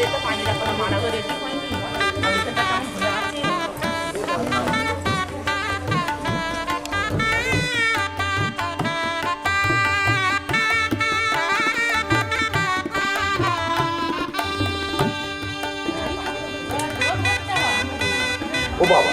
যেতে পারি না, কোনো মারা করে রেডি হয়নি, আমি সেটা কেমন ঘুরে আছি। ও বাবা,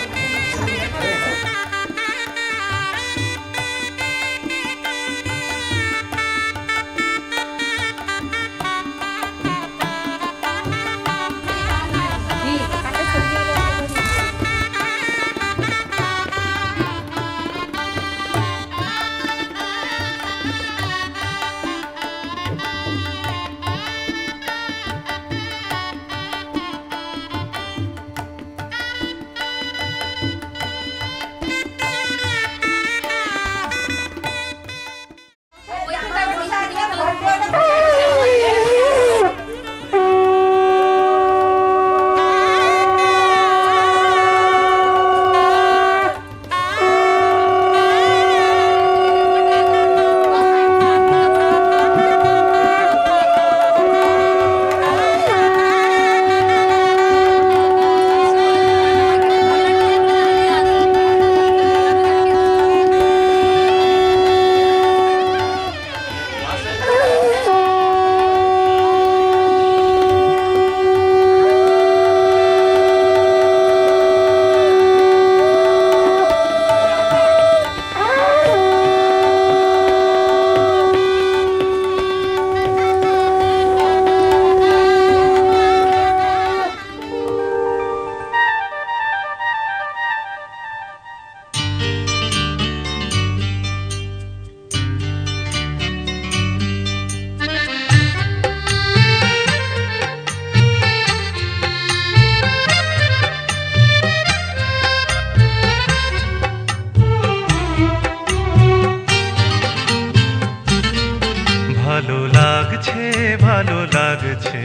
ভালো লাগছে ভালো লাগছে,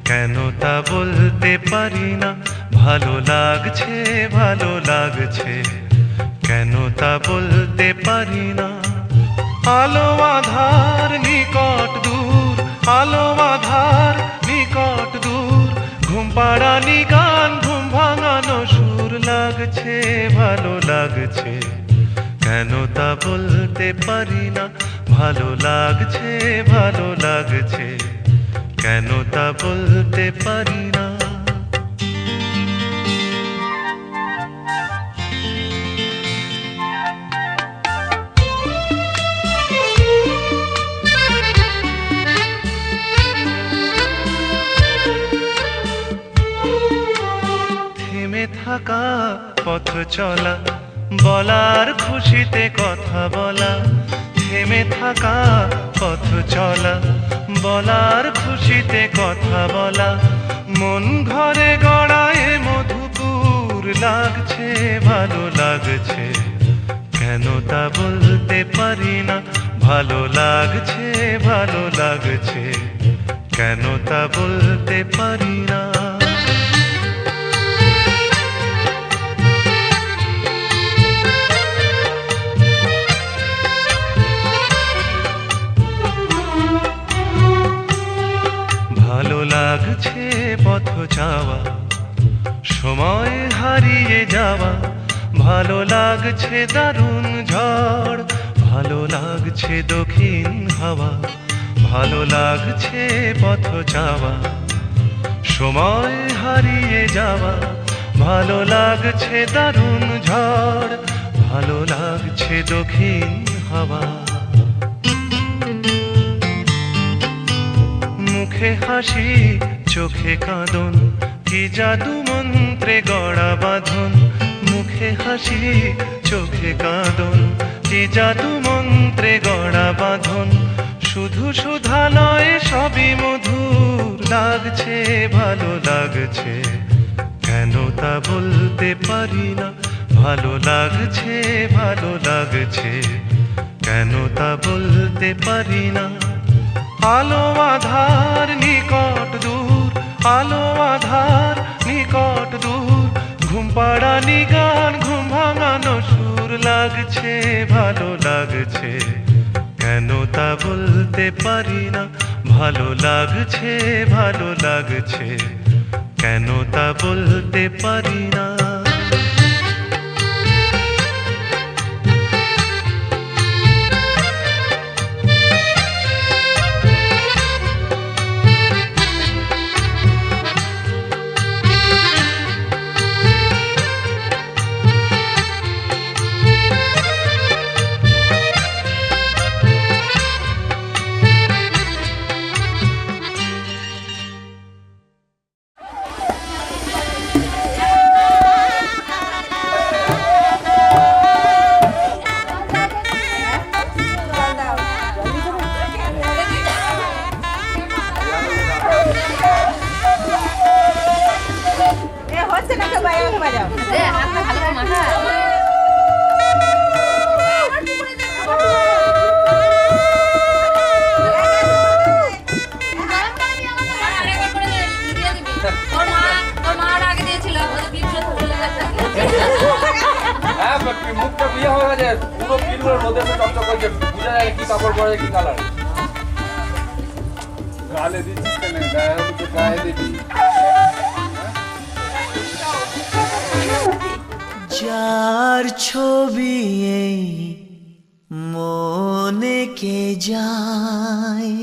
কেন তা বলতে পারি না। ভালো লাগছে ভালো লাগছে, কেন তা বলতে পারি না। আলো আধার নিকট দূর, আলো আধার নিকট দূর, ঘুম পাড়ানি গান ঘুম ভাঙানো সুর। লাগছে ভালো লাগছে, কেন তা বলতে পারি না। ভালো লাগছে ভালো লাগছে, কেন তা বলতে পারি না। থেমে থাকা পথ চলা, বলার খুশিতে কথা বলা। থেমে থাকা পথ চলা, বলার খুশিতে কথা বলা। মন ঘরে গড়ায় মধুপুর। লাগছে ভালো লাগছে, কেন তা বলতে পারি না। ভালো লাগছে ভালো লাগছে, কেন তা বলতে পারি না। ভালো লাগছে পথ যাওয়া, সময় হারিয়ে যাওয়া। ভালো লাগছে দারুণ ঝড়, ভালো লাগছে দক্ষিণ হাওয়া। ভালো লাগছে পথ যাওয়া, সময় হারিয়ে যাওয়া। ভালো লাগছে দারুণ ঝড়, ভালো লাগছে দক্ষিণ হাওয়া। মুখে হাসি চোখে কাঁদন, কি জাদু মন্ত্রে গড়া বাঁধন। মুখে হাসি চোখে কাঁদন, কি জাদু মন্ত্রে গড়া বাঁধন। শুধু সুধা নয় সবই মধুর। লাগছে ভালো লাগছে, কেন তা বলতে পারি না। ভালো লাগছে ভালো লাগছে, কেন তা বলতে পারি না। আলো আধার নিকট দূর, আলো আধার নিকট দূর, ঘুম পাড়ানি গান ঘুম ভাঙানো সুর। লাগছে ভালো লাগছে, কেন তা বলতে পারি না। ভালো লাগছে ভালো লাগছে, কেন তা বলতে পারি না। মুখটা বিয়ে হয়ে গেছে, পুরো পিলগুলো রোদে চকচক করছে, বুঝা যায় কি কাপড় পরে কি কালার। গালে দিচ্ছিস কেন? গায়ে দিবি। যার ছবি এই মনে কে যায়,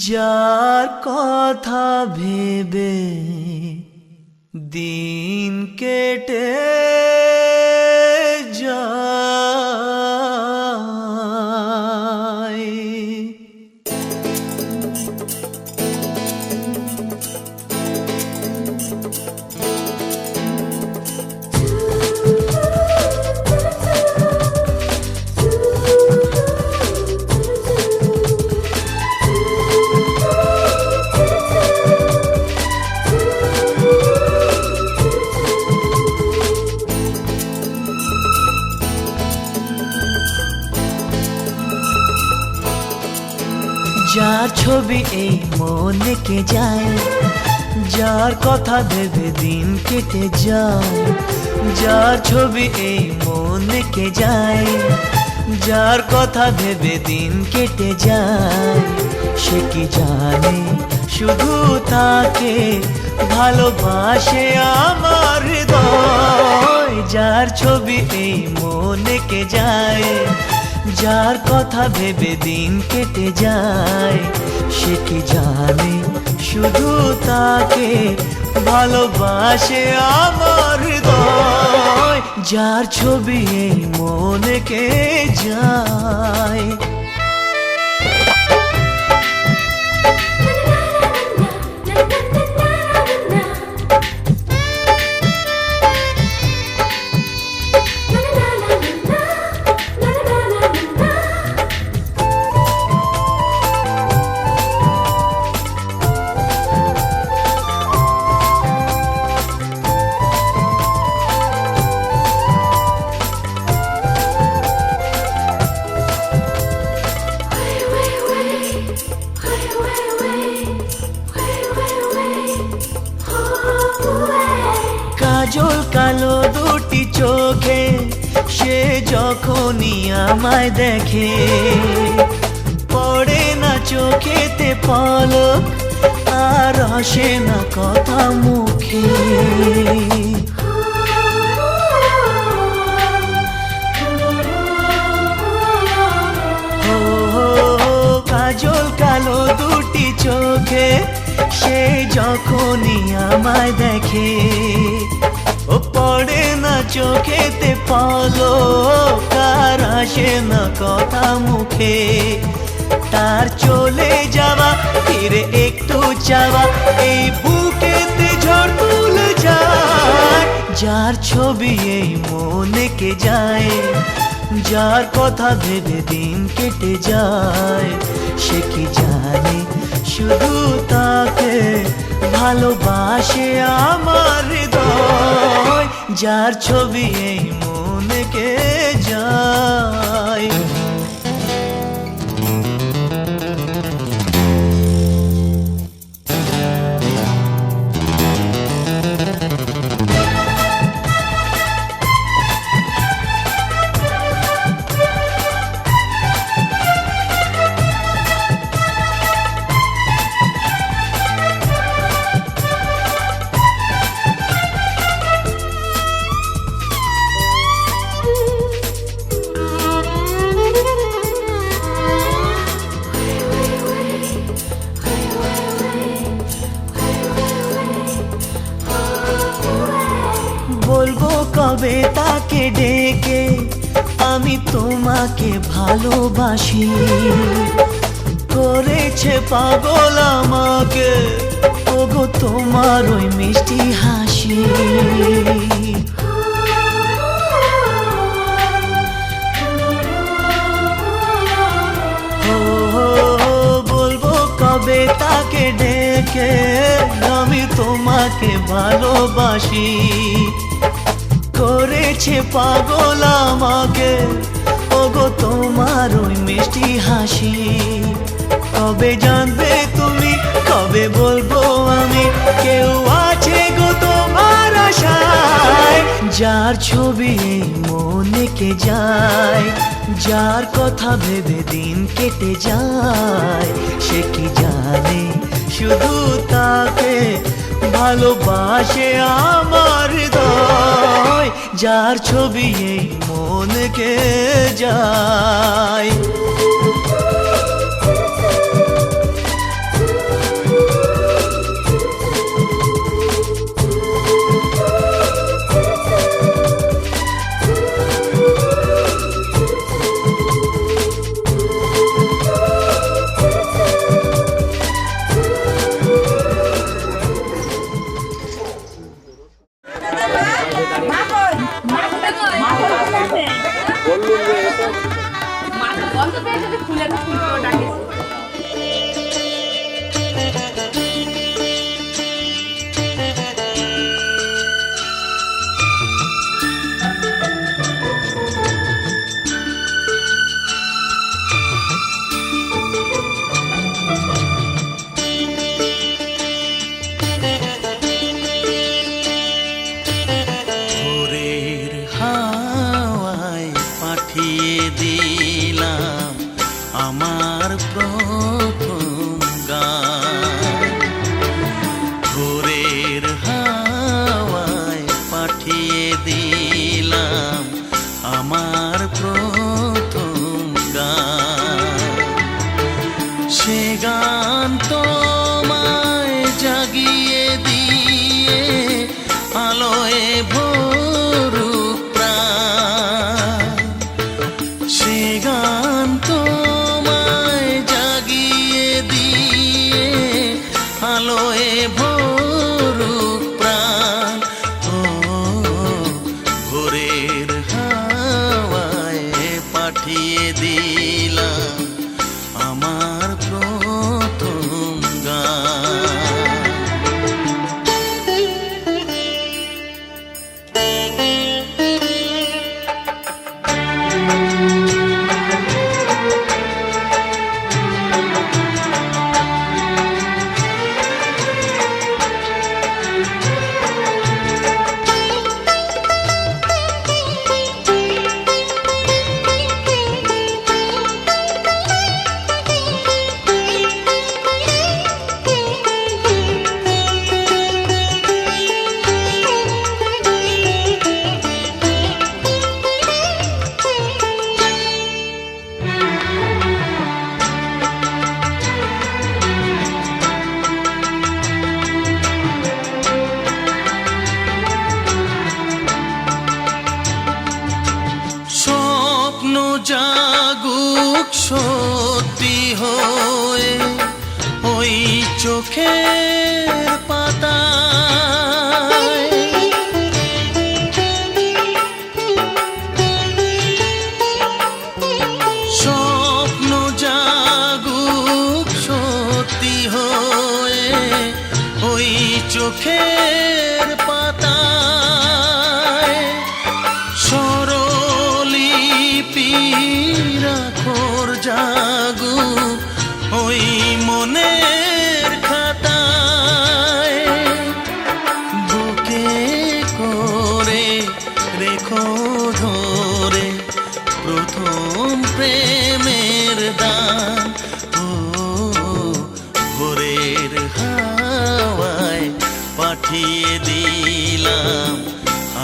যার কথা ভেবে দিন কেটে যায়। যার ছবি এই মনে কে যায়, যার কথা ভেবে দিন কেটে যায়। যার ছবি এই মনে কে যায়, যার কথা ভেবে দিন কেটে যায়। সে কি জানে শুধু তাকে ভালোবাসে আমার হৃদয়। যার ছবি এই মনে কে যায়, যার কথা ভেবে দিন কেটে যায়। সে কি জানে শুধু তাকে ভালোবাসে আমার হৃদয়। যার ছবি এই মনে কে যায়। কাজল কালো দুটি চোখে সে যখনই আমায় দেখে, পড়ে না চোখেতে পলক আর আসে না কথা মুখে। কাজল কালো দুটি চোখে সে যখনই আমায় দেখে, ও পড়ে না চোখেতে পলক আর আসে না কথা মুখে। তার চলে যাওয়া ফিরে একটু চাওয়া এই বুকেতে ঝড় তুলে যায়। যার ছবি এই মনে কে যায়, যার কথা ভেবে দিন কেটে যায়। সে কি জানে শুধু তাকে ভালোবাসে আমার হৃদয়। যার ছবি এই মনে কে যায়। কবে তাকে ডেকে আমি তোমাকে ভালোবাসি। করেছে পাগল আমাকে ওগো তোমার ওই মিষ্টি হাসি। বলবো কবে তাকে ডেকে আমি তোমাকে ভালোবাসি। করেছে পাগল আমাকে ওগো তোমার ওই মিষ্টি হাসি। কবে জানবে তুমি, কবে বলবো আমি, কেউ আছে গো তোমার আশায়। যার ছবি এই মনে কে যায়, যার কথা ভেবে দিন কেটে যায়, সে কি জানে শুধু তাকে ভালোবাসে আমার হৃদয়। যার ছবি এই মনে কে যায়। জাগুক সত্যি হয়ে ওই চোখের পাতায়, স্বপ্ন জাগুক সত্যি হয়ে ওই চোখের পাতায়, রাখোর জাগু ওই মনের খাতায়, বুকে করে রেখো ধরে প্রথম প্রেমের দান। ও ভোরের হাওয়ায় পাঠিয়ে দিলাম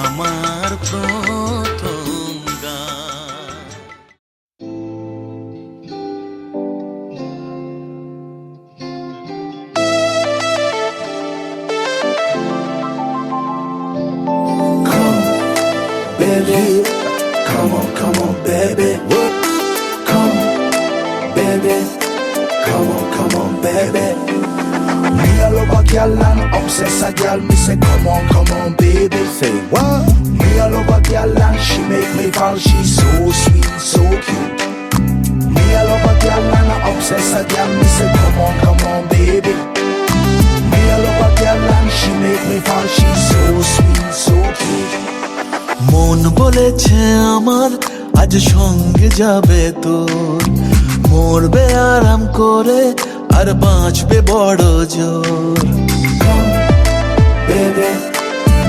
আমার প্রথম গান। girl and obsess a girl. Me say come on, baby. Say what? Me I love a girl and she make me fall. She's so sweet, so cute. Me I love a girl and I obsess a girl. Me say come on, baby. Me I love a girl and she make me fall. She's so sweet, so cute. মন বলেছে আমার আজ সঙ্গে যাবে তোর, মরবে আরাম করে আর বাঁচবে বড় জোর। Baby,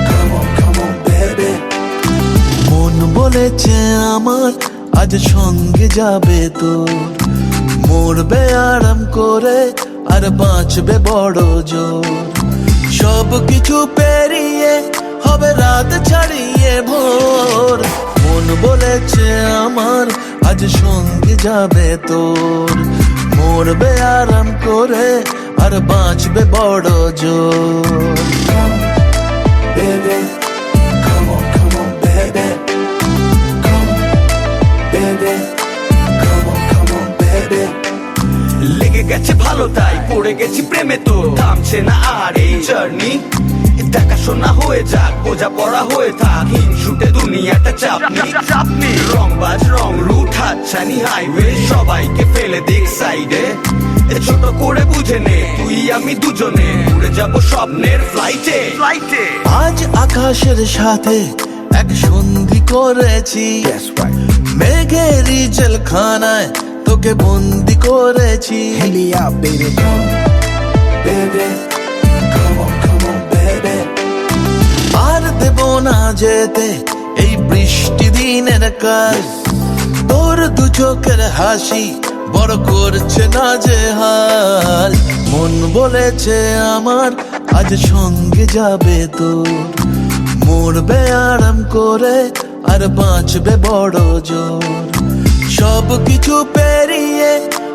come on, baby. মন বলেছে আমার আজ সঙ্গে যাবে তোর, মরবে আরাম করে আর বাঁচবে বড় জোর। সব কিছু পেরিয়ে হবে রাত ছাড়িয়ে ভোর, মন বলেছে আমার আজ সঙ্গে যাবে তোর, মরবে আরাম করে আর বাঁচবে বড় জোর। Baby, come on, baby. Come, baby, come on, baby. লেগে গেছে ভালো তাই পড়ে গেছি প্রেমে, তো থামছে না আর এই জার্নি। দেখাশোনা হয়ে যাক, বোঝা পড়া হয়ে থাক, হিংসুটে দুনিয়াটা চাপনি। রংবাজ রং রুট হাতছানি হাইওয়ে, সবাইকে ফেলে দিক সাইডে। ছোট করে বুঝে নে তুই আমি দুজনে উড়ে যাব স্বপ্নের ফ্লাইটে। আজ আকাশের সাথে এক সন্ধি করেছি, মেঘের জেলখানায় তোকে বন্দি করেছি। Hit me out, baby. Come, baby. Come on, baby. আর দেব না যেতে এই বৃষ্টি দিনের কাজ, তোর দু চোখের হাসি বড় করছে না যে হাল। মন বলেছে আমার আজ সঙ্গে যাবে তোর, মরবে আরাম করে আর বাঁচবে বড় জোর। সব কিছু পেরিয়ে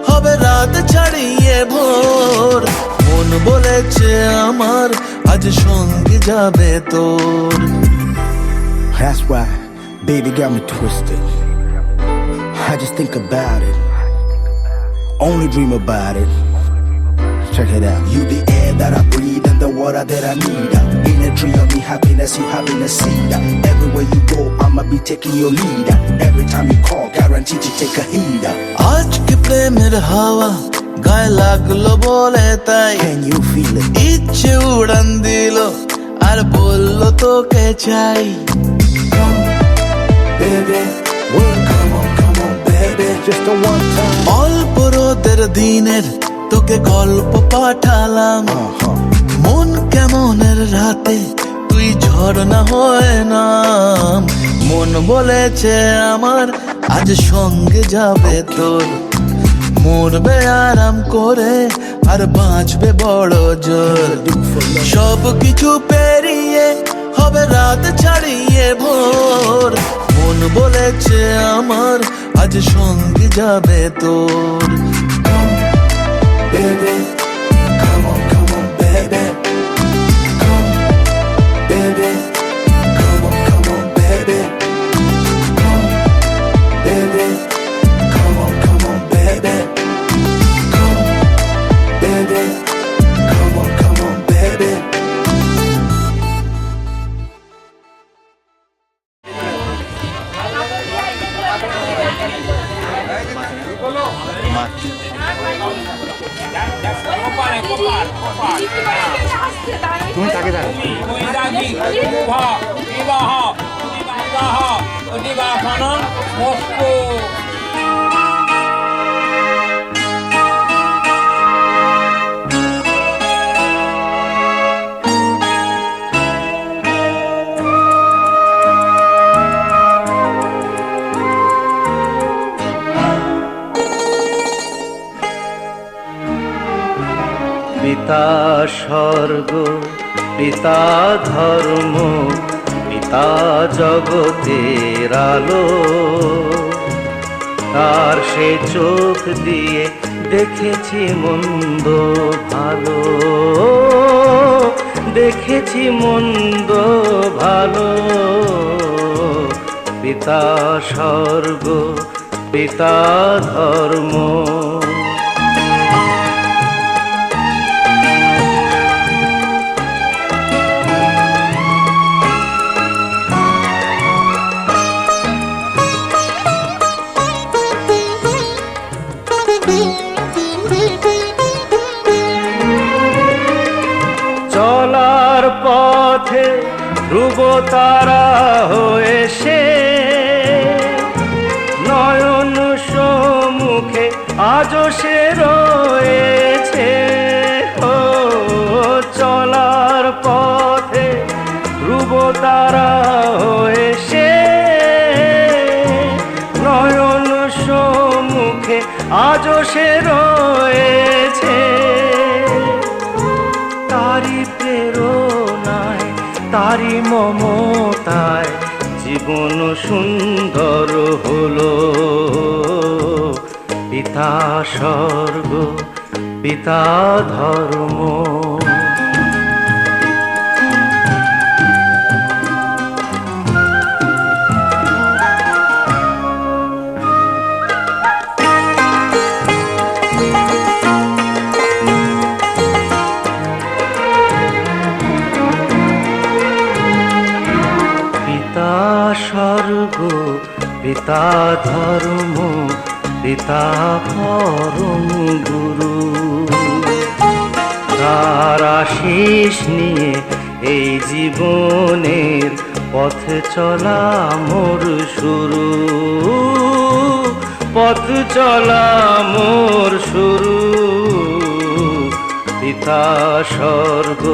হবে রাত ছাড়িয়ে ভোর, মন বলেছে আমার আজ সঙ্গে যাবে তোর। That's why, baby got me twisted. I just think about it, only dream about it. Check it out. You the air that I breathe and the water that I need. In a tree of me happiness, you having a seed. Everywhere you go, I'ma be taking your lead. Every time you call, guaranteed to take a heed. আজকে প্রেমের হাওয়া গায়ে লাগলো বলে তাই, Can you feel it? ইচ্ছে উড়ান দিল আর বললো তোকে চাই। Come, baby. Well, come on, baby. Just a one time. অল্প রোদের দিনের তোকে গল্প পাঠালাম, মন কেমনের রাতে তুই ঝর্ণা হয়ে নাম। মন বলেছে আমার আজ সঙ্গে যাবে তোর, মরবে আরাম করে আর বাঁচবে বড় জোর। সব কিছু পেরিয়ে হবে রাত ছাড়িয়ে ভোর, মন বলেছে আমার আজ সঙ্গে যাবে তোর। Baby, come on, baby. Come, baby. Come on, baby. Come, baby. Come on, baby. Come, baby. Come on, baby. তুমি তাকে জানো পিতা স্বর্গ, পিতা ধর্ম, পিতা জগতের আলো, তার সে চোখ দিয়ে দেখেছি মন্দ ভালো, দেখেছি মন্দ ভালো। পিতা স্বর্গ, পিতা ধর্ম। ধ্রুব তারা হয়ে সে নয়ন সম্মুখে আজও সে রয়েছে। ও চলার পথে ধ্রুব তারা হয়ে সে নয়ন সম্মুখে আজও সে রয়েছে। তারি প্রেরণায় তারি মমতায় জীবন সুন্দর হলো। পিতা স্বর্গ পিতা ধর্ম। পিতা স্বর্গ পিতা ধর্ম পিতা পরম গুরু। তার আশিস নিয়ে এই জীবনের পথ চলা মোর শুরু। পথ চলা মোর শুরু। পিতা স্বর্গ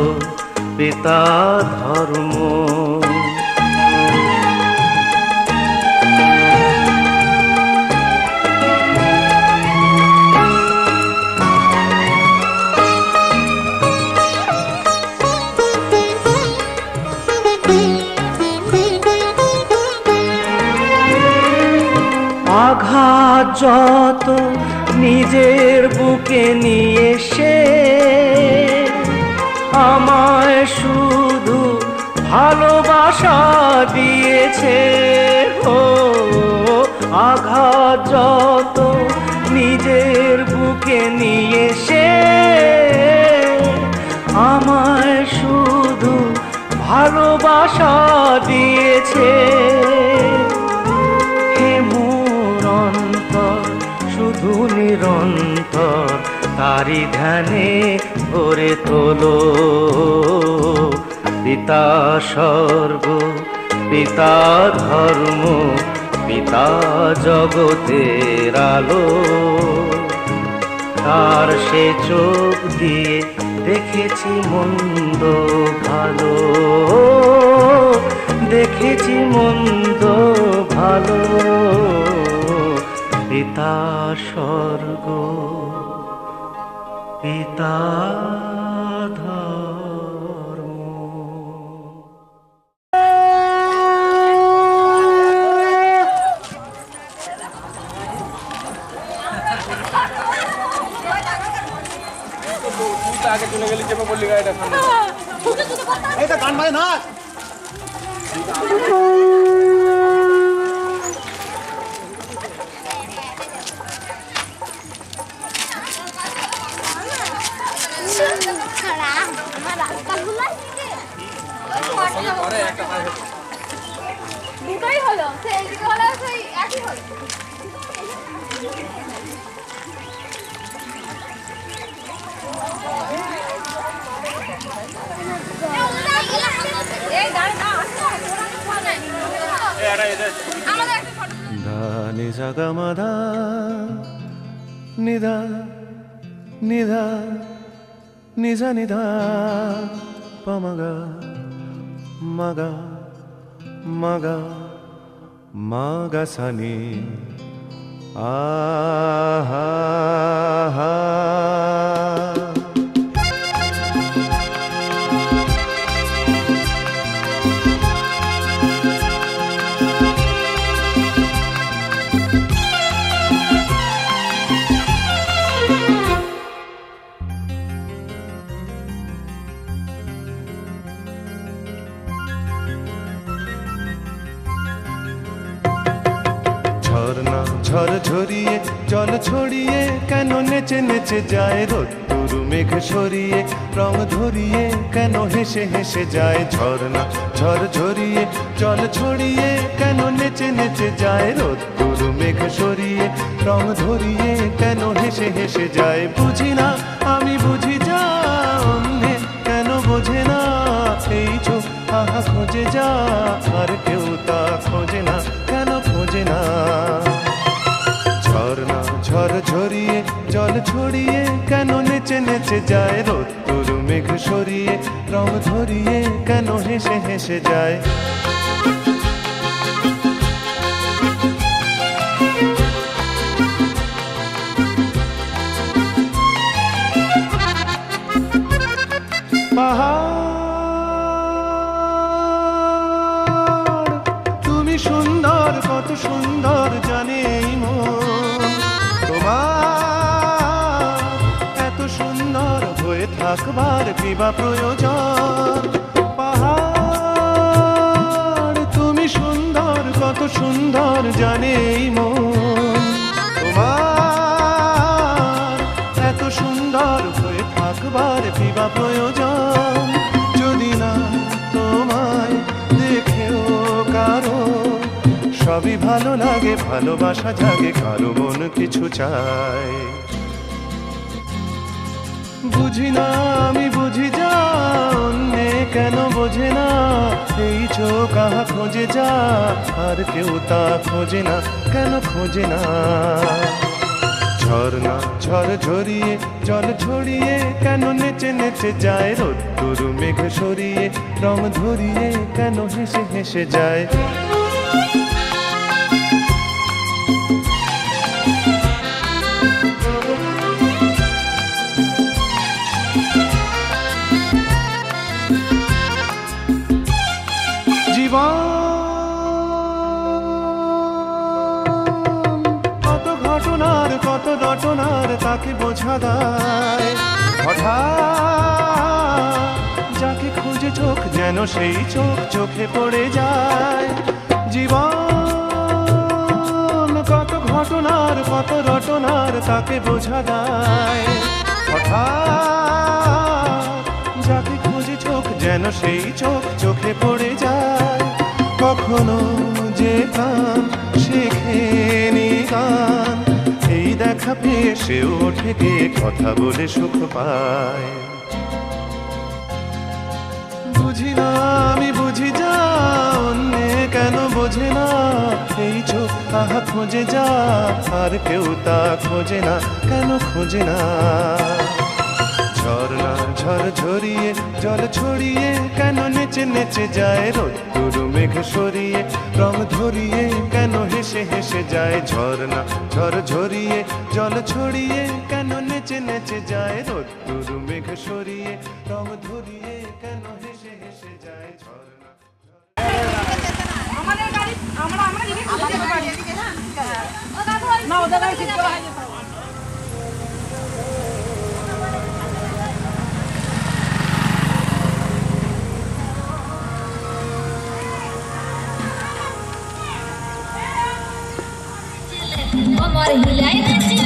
পিতা ধর্ম। আঘাত যত নিজের বুকে নিয়ে সে আমায় শুধু ভালোবাসা দিয়েছে। ও আঘাত যত নিজের বুকে নিয়ে সে আমায় শুধু ভালোবাসা দিয়েছে। শুধু নিরন্তর তারি ধ্যানে ভরে তোলো। পিতা স্বর্গ পিতা ধর্ম পিতা জগতের আলো। তার সে চোখ দিয়ে দেখেছি মন্দ ভালো। দেখেছি মন্দ ভালো। পিতা স্বর্গ পিতা ধর্ম। আগে চলে গেলি চেপে পড়লি গাড়িটা সামনে। এই তো গান বাজে না। দুটোই হলো, সেই দিকে হলো সেই একই হলো। এই দাঁড়া না আমাদের একটা ফটো ধা নি সা গা মা ধা নি ধা নি ধা নি সা নি ধা পা মা গা মা গা মা গা মা গা সা নি আ হা হা। ঝর্ণা ঝড় ঝরিয়ে জল ছড়িয়ে কেন নেচে নেচে যায় রোদ্দুর মেঘ সরিয়ে রং ধরিয়ে কেন হেসে হেসে যায়। ঝর্ণা ঝড় ঝরিয়ে জল ছড়িয়ে কেন নেচে নেচে যায় রোদ্দুর মেঘ সরিয়ে রং ধরিয়ে কেন হেসে হেসে যায়। বুঝি না আমি বুঝি যা অন্যে কেন বোঝে না এই চোখ কাহা খোঁজে যা, আর কেউ তা খোঁজে না, কেন খোঁজে না? ঝর্ণা ঝড় ঝরিয়ে জল ছড়িয়ে কেন নেচে নেচে যায়, রোদ্দুর মেঘ সরিয়ে রং ধরিয়ে কেন হেসে হেসে যায়? পাহাড় তুমি সুন্দর, কত সুন্দর জানে এই মন, তোমার এত সুন্দর হয়ে থাকবার কিবা প্রয়োজন? পাহাড় তুমি সুন্দর, কত সুন্দর জানে এই মন, তোমার এত সুন্দর হয়ে থাকবার কিবা প্রয়োজন? যদি না তোমায় দেখেও কারো সবই ভালো লাগে, ভালোবাসা জাগে, কারো মন কিছু চায়। বুঝি না আমি বুঝি যা, অন্যে কেন বোঝে না, এই চোখ কাহা খোঁজে যা, আর কেউ তা খোঁজে না, কেন খোঁজে না? ঝর্ণা ঝড় ঝরিয়ে জল ছড়িয়ে কেন নেচে নেচে যায়, রোদ্দুর মেঘ সরিয়ে রং ধরিয়ে কেন হেসে হেসে যায়? জীবন কত ঘটনার, কত রটনার তাকে বোঝা দায়, হঠাৎ যাকে খুঁজে চোখ যেন সেই চোখ চোখে পড়ে যায়। জীবন কত ঘটনার, কত রটনার তাকে বোঝা দায়, হঠাৎ যাকে খুঁজে চোখ যেন সেই চোখ চোখে পড়ে যায়। কখনো যে কান শেখেনি গান, এই দেখা পেয়ে সেও ওঠে গিয়ে কথা বলে সুখ পায়। বুঝি না আমি বুঝি যা, অন্যে কেন বোঝে না, এই চোখ তাহা খোঁজে যা, আর কেউ তা খোঁজে না, কেন খোঁজে না? ঝর্ণা ঝড় ঝরিয়ে জল ছড়িয়ে কেন নেচে নেচে যায়, রোদ্দুর মেঘ সরিয়ে রং ধরিয়ে কেন হেসে হেসে যায়? ঝর্ণা ঝড় ঝরিয়ে জল ছড়িয়ে কেন নেচে নেচে যায়, রোদ্দুর মেঘ সরিয়ে রং ধরিয়ে কেন হেসে হেসে যায়? ঝর্ণা আমাদের গাড়ি আমরা নিজে খুঁজে যেতে পারি না, ওদের গাড়ি ঠিক করা হয়ে যেত। আমার হিলাই না চলে,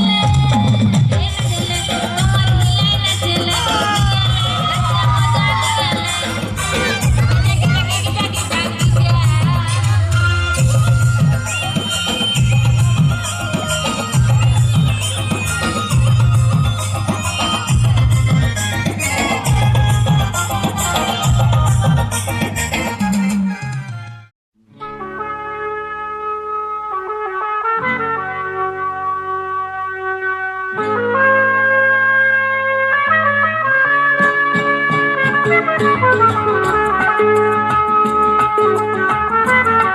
আমার হিলাই না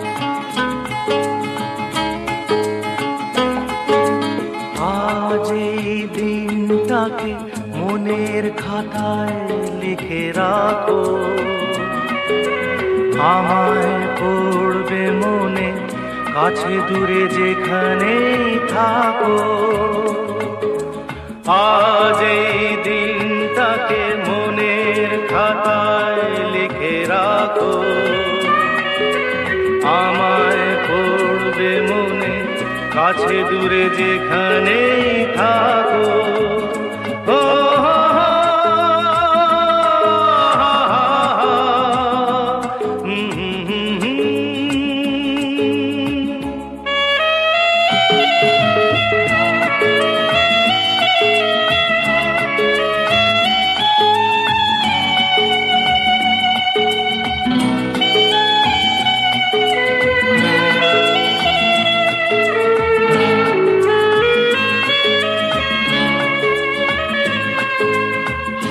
চলে, দিনটাকে মনের খাতায় লিখে রাখো, আমায় পড়বে মনে, কাছে দূরে যেখানেই থাকো। আজ এই দিনটাকে মনের খাতায় লিখে রাখো, আমায় পড়বে মনে, কাছে দূরে যেখানেই থাকো। ও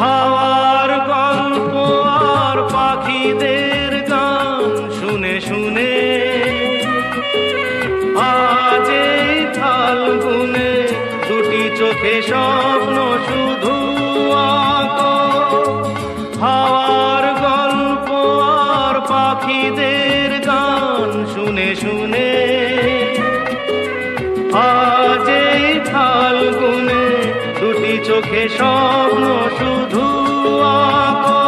হাওয়ার গল্প আর পাখিদের গান শুনে শুনে আজ এই ফাল্গুনে দুটি চোখে স্বপ্ন শুধু আঁকো। হাওয়ার গল্প আর পাখিদের গান শুনে শুনে আজ এই ফাল্গুনে দুটি চোখে স্বপ্ন শুধু আঁকো।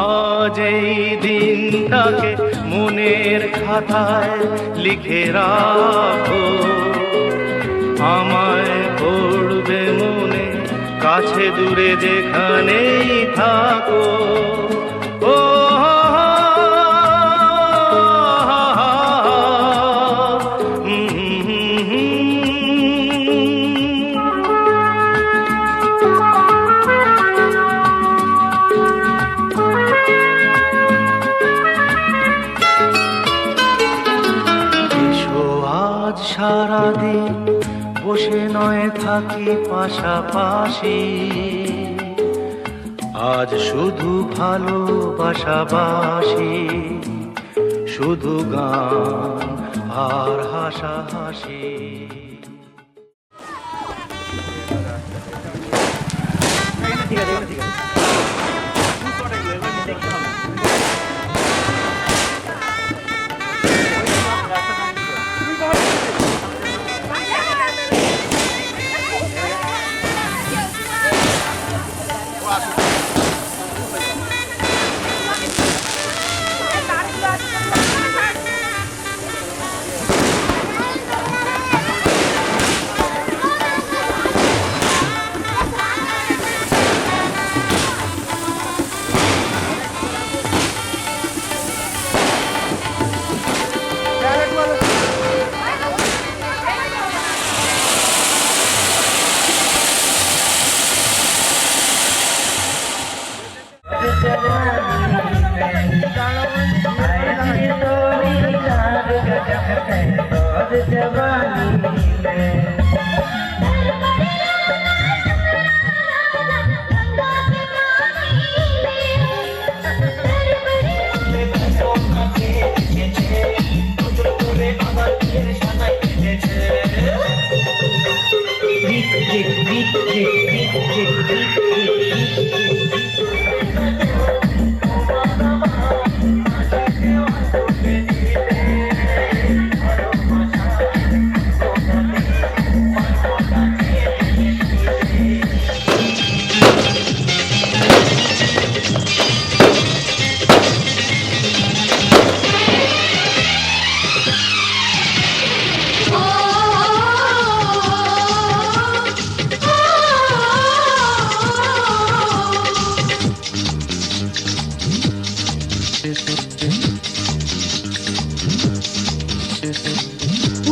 আজ এই দিনটাকে মনের খাতায় লিখে রাখো, আমায় পড়বে মনে কাছে দূরে যেখানেই থাকো। ও সারাদিন বসে নয় থাকি পাশাপাশি, আজ শুধু ভালোবাসাবাসি, শুধু গান আর হাসাহাসি।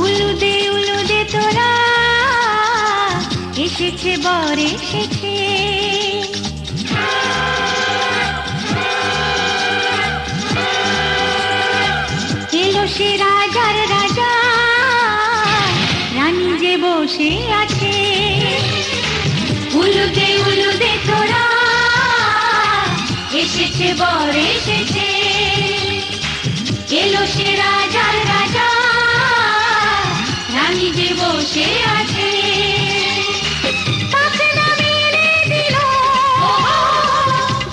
উলুদে তোরা এসেছে বর এসেছে, এলো সে রাজার রাজা, রানী যে বসে আছে। উলুদে তোরা এসেছে বর এসেছে, এলো সে রাজার রাজা, রানী যে বসে আছে। পাখনা মেলে দিল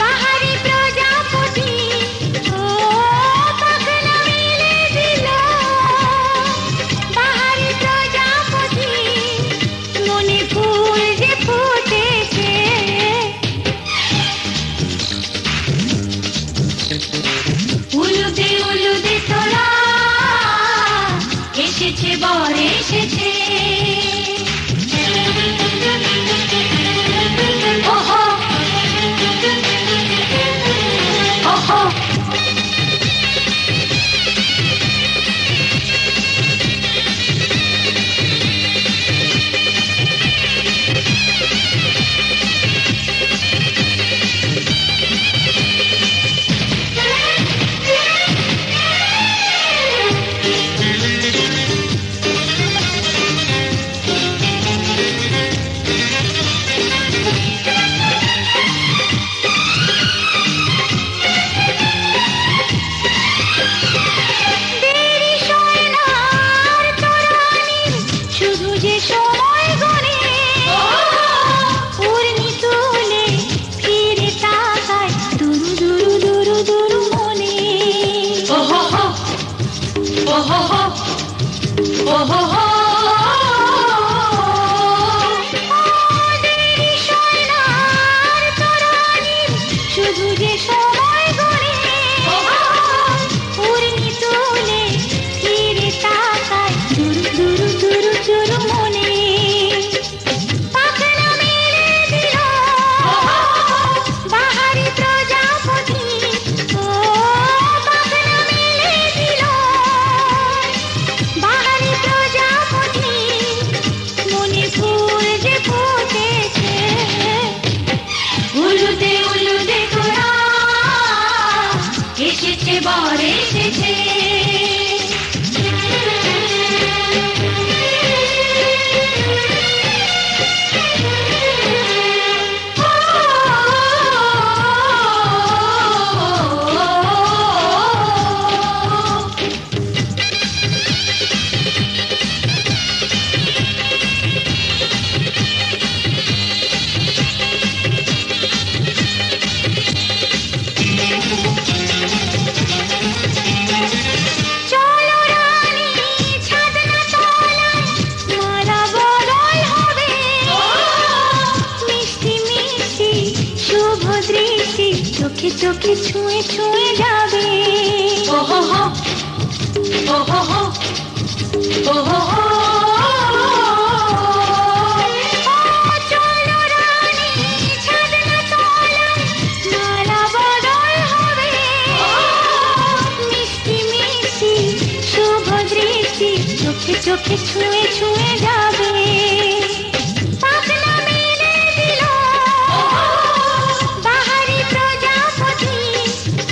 পাহাড়ি প্রজাপতি, ও পাখনা মেলে দিল পাহাড়ি প্রজাপতি, মনে ফুল যে ফুটেছে। উলুদে তোরা এসেছে বর এসেছে। ওহো ওহো ও হো হো দেরি সোনার তরানির শুধু যে সময় গড়ে পূর্ণি তুলে ফিরে তাকায় দুরু দুরু দুরু দুরু মনে পাখনা মেলে দিল বাহারি প্রজাপতি ও পাখনা মেলে দিল বাহারি প্রজাপতি মনে ফুল যে ফুটেছে উলুদে উলুদে তোরা এসেছে বর এসেছে চলো রানী ছাদনা তলায় মালা বদল হবে মিষ্টি মিষ্টি শুভ দৃষ্টি চোখে চোখে ছুঁয়ে ছুঁয়ে যাবে ও হো হো ও হো হো ও হো হো চলো রানী ছাদনা তলায় মালা বদল হবে মিষ্টি মিষ্টি শুভ দৃষ্টি চোখে চোখে ছুঁয়ে ছুঁয়ে যাবে পাখনা মেলে দিল বাহারি প্রজাপতি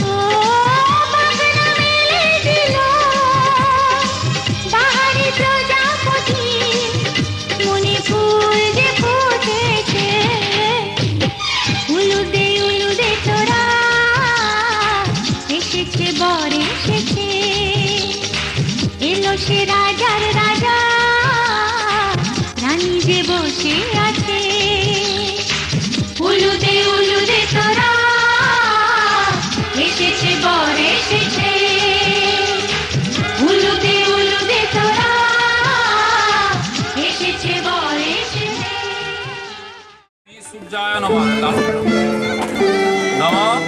ও পাখনা মেলে দিল বাহারি প্রজাপতি মনে ফুল যে ফুটেছে উলুদে উলুদে তোরা এসেছে বর এসেছে এলো সে রাজার রাজা রানী যে বসে আছে উলুদে উলুদে তোরা এসেছে বর এসেছে উলুদে উলুদে তোরা এসেছে বর এসেছে সূর্যায় নমঃ নমঃ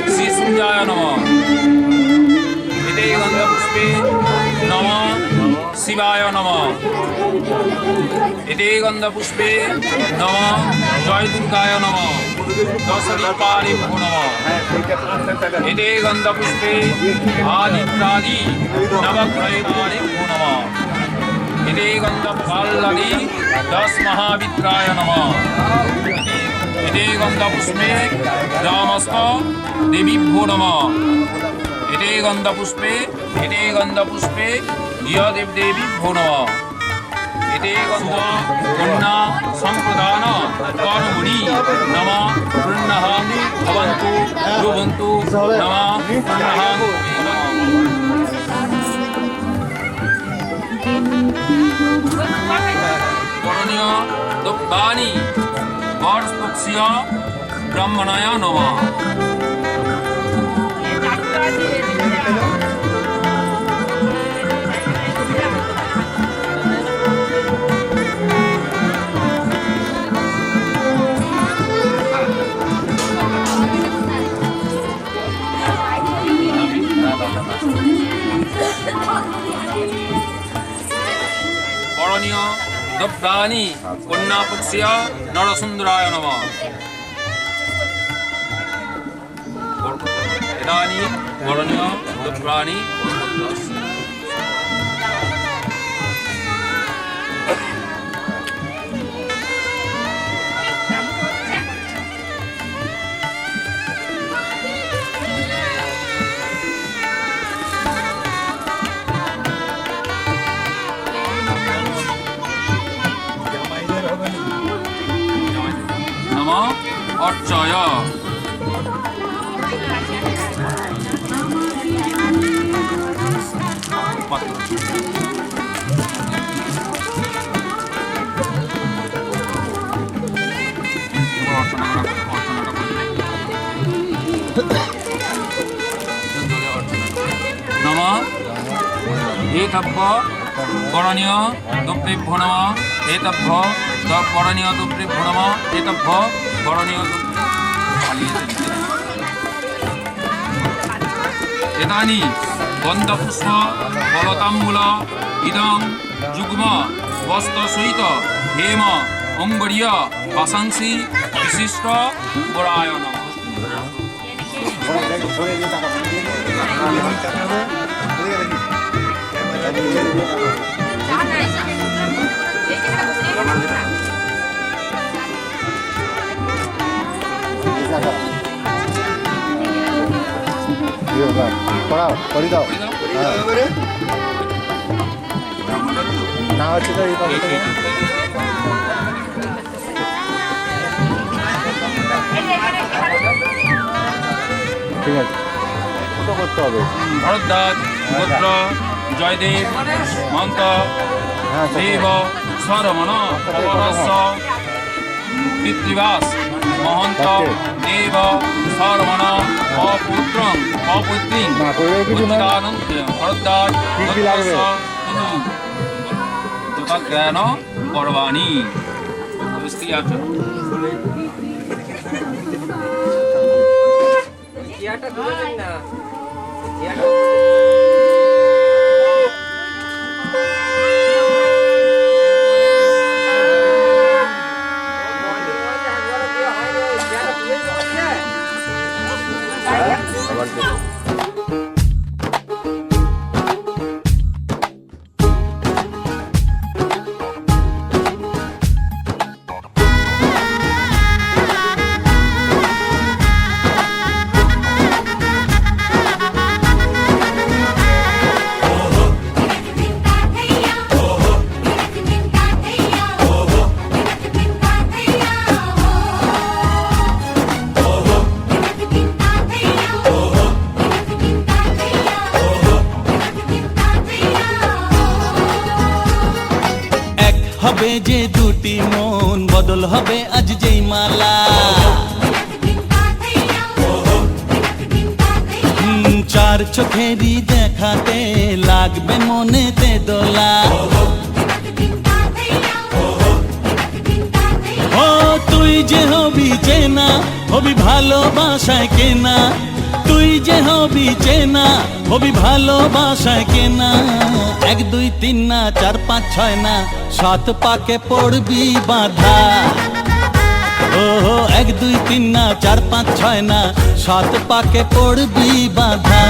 শ্রী সূর্যায় নমঃ এতে গন্ধপুষ্পে নমঃ শিবায় নমঃ এতে গন্ধপুষ্পে নমঃ জয় দুর্গায় নমঃ দশদীপারিভ্যো নমঃ এতে গন্ধপুষ্পে আদিত্যাদি নবগ্রহারিভ্যো নমঃ এতে গন্ধফাল্লাদি দশ মহাবিদ্রায় নমঃ এতে গন্ধপুষ্পে রামস্ত দেবীভ্যো নমঃ এতে গন্ধপুষ্পে দেবদেবীভ্যো নমঃ এতে গন্ধ কন্যা সম্প্রদান কর্মণি নমঃ পূর্ণঃ ভবন্তু ব্রুবন্তু নমঃ পূর্ণঃ করণীয় দ্রব্যাণি বর্ষপক্ষীয় ব্রাহ্মণায় নমঃ করণীয় দ্রব্যাণি কন্যাপক্ষীয় নরসুন্দরায় নমঃ এদানি করণীয় দ্রব্যাণি নমঃ অর্চয় নমঃ এতব্য করণীয় দুপ্রেভ্যো নমঃ এতভ্য করণীয় দুপ্রেভ্যো নমঃ এতভ্য করণীয় এতানি গন্ধপুষ্প ফলতাম্বুল ইদং যুগ্ম বস্ত্র সহিত হেম অঙ্গরীয় বাসাংসি বিশিষ্ট বরায় নমঃ। পড়াও করি দাও না হচ্ছে তো এই ঠিক আছে কত করতে হবে ভরদ্বাজ গোত্র জয়দেব মন্ত দেব স্বরমণ অবরস্য পিতৃবাস মহন্ত দেব স্বরমণ অপুত্রং অপুত্রী উচ্চিদানন্দ ভরদ্বাজ গোত্রস্য যথাজ্ঞান পর্বাণি। বুঝতে আছে হবে যে দুটি মন বদল হবে আজ যেই মালা চার চোখেরই দেখাতে লাগবে মনেতে দোলা। ও তুই যে হবি চেনা হবি ভালোবাসায় কেনা তুই যে হবি চেনা হবি ভালোবাসায় কেনা 1 2 3 না 4 5 6 না 7 পাকে পড়বি বাঁধা। ও 1 2 3 না 4 5 6 না 7 পাকে পড়বি বাঁধা।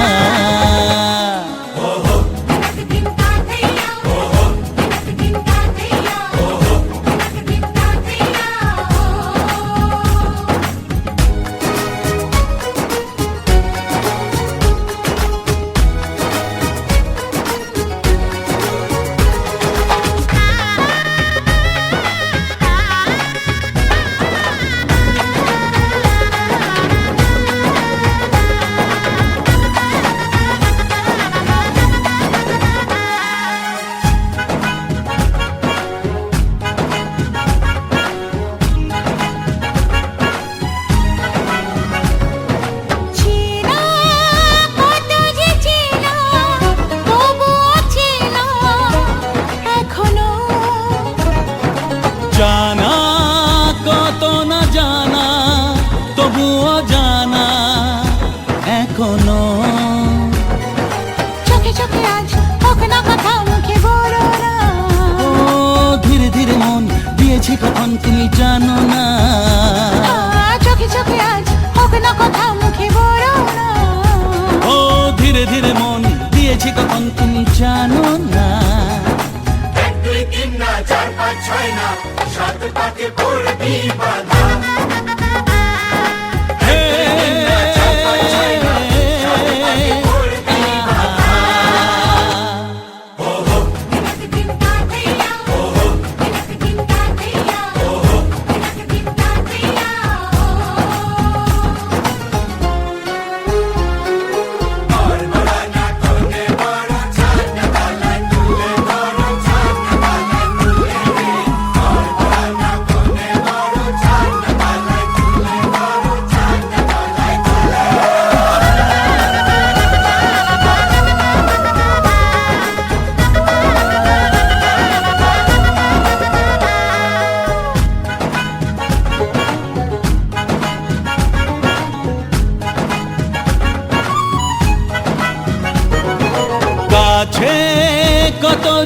জানা কত না জানা তবুও জানা এখনো চোখে চোখে আজ হোক না কথা মুখে বলো না। ও ধীরে ধীরে মন দিয়েছি কখন তুমি জানো না। চোখে চোখে আজ হোক না কথা মুখে বলো না। ও ধীরে ধীরে মন দিয়েছি কখন তুমি জানো না। 1 2 3 না 4 5 6 না 7 পাকে পড়বি বাঁধা।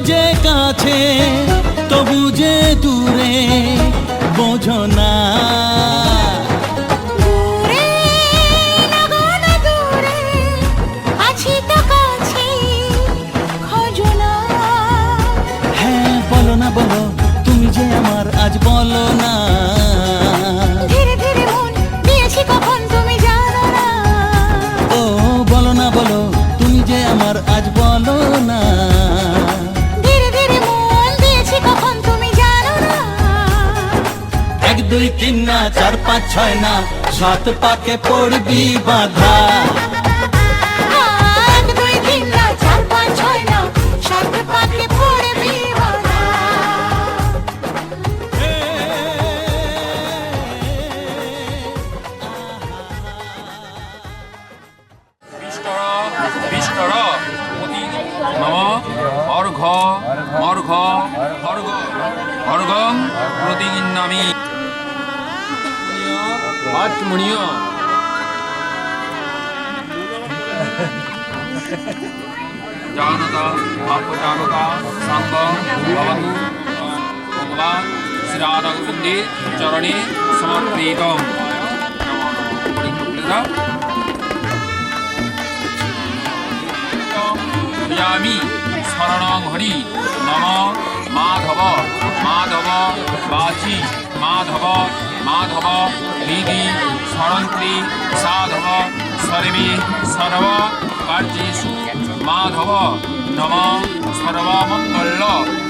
যে কাছে তবু যে দূরে বোঝো না। দূরে লাগো না দূরে, আছি তো কাছে, খোঁজো না। হ্যাঁ বলো না বলো, তুমি যে আমার আজ বলো না। ধীরে ধীরে মন দিয়েছি কখন তুমি জানো না। ও বলো না বলো, তুমি যে আমার আজ বলো না। ধীরে ধীরে মন দিয়েছি কখন তুমি জানো না। 1 2 3 না 4 5 6 না, 7 পাকে পড়বি বাধা। 1 2 3 না 4 5 6 না, 7 পাকে পড়বি বাধা। বিষ্টর অতি নম অর্ঘ মর্ঘ অর্ঘ অর্ঘং প্রতিগিন্নামি আচমণীয় জানতা আপজানতা সাঙ্গং ভবতু ভগবান শ্রী রাধা গোবিন্দে চরণে সমর্পিতম। यामि शरणं हरि नम माधव माधव वाची माधव माधव हृदि शरन्ति साधव सर्वे सर्व कार्येषु माधव नम सर्वमङ्गल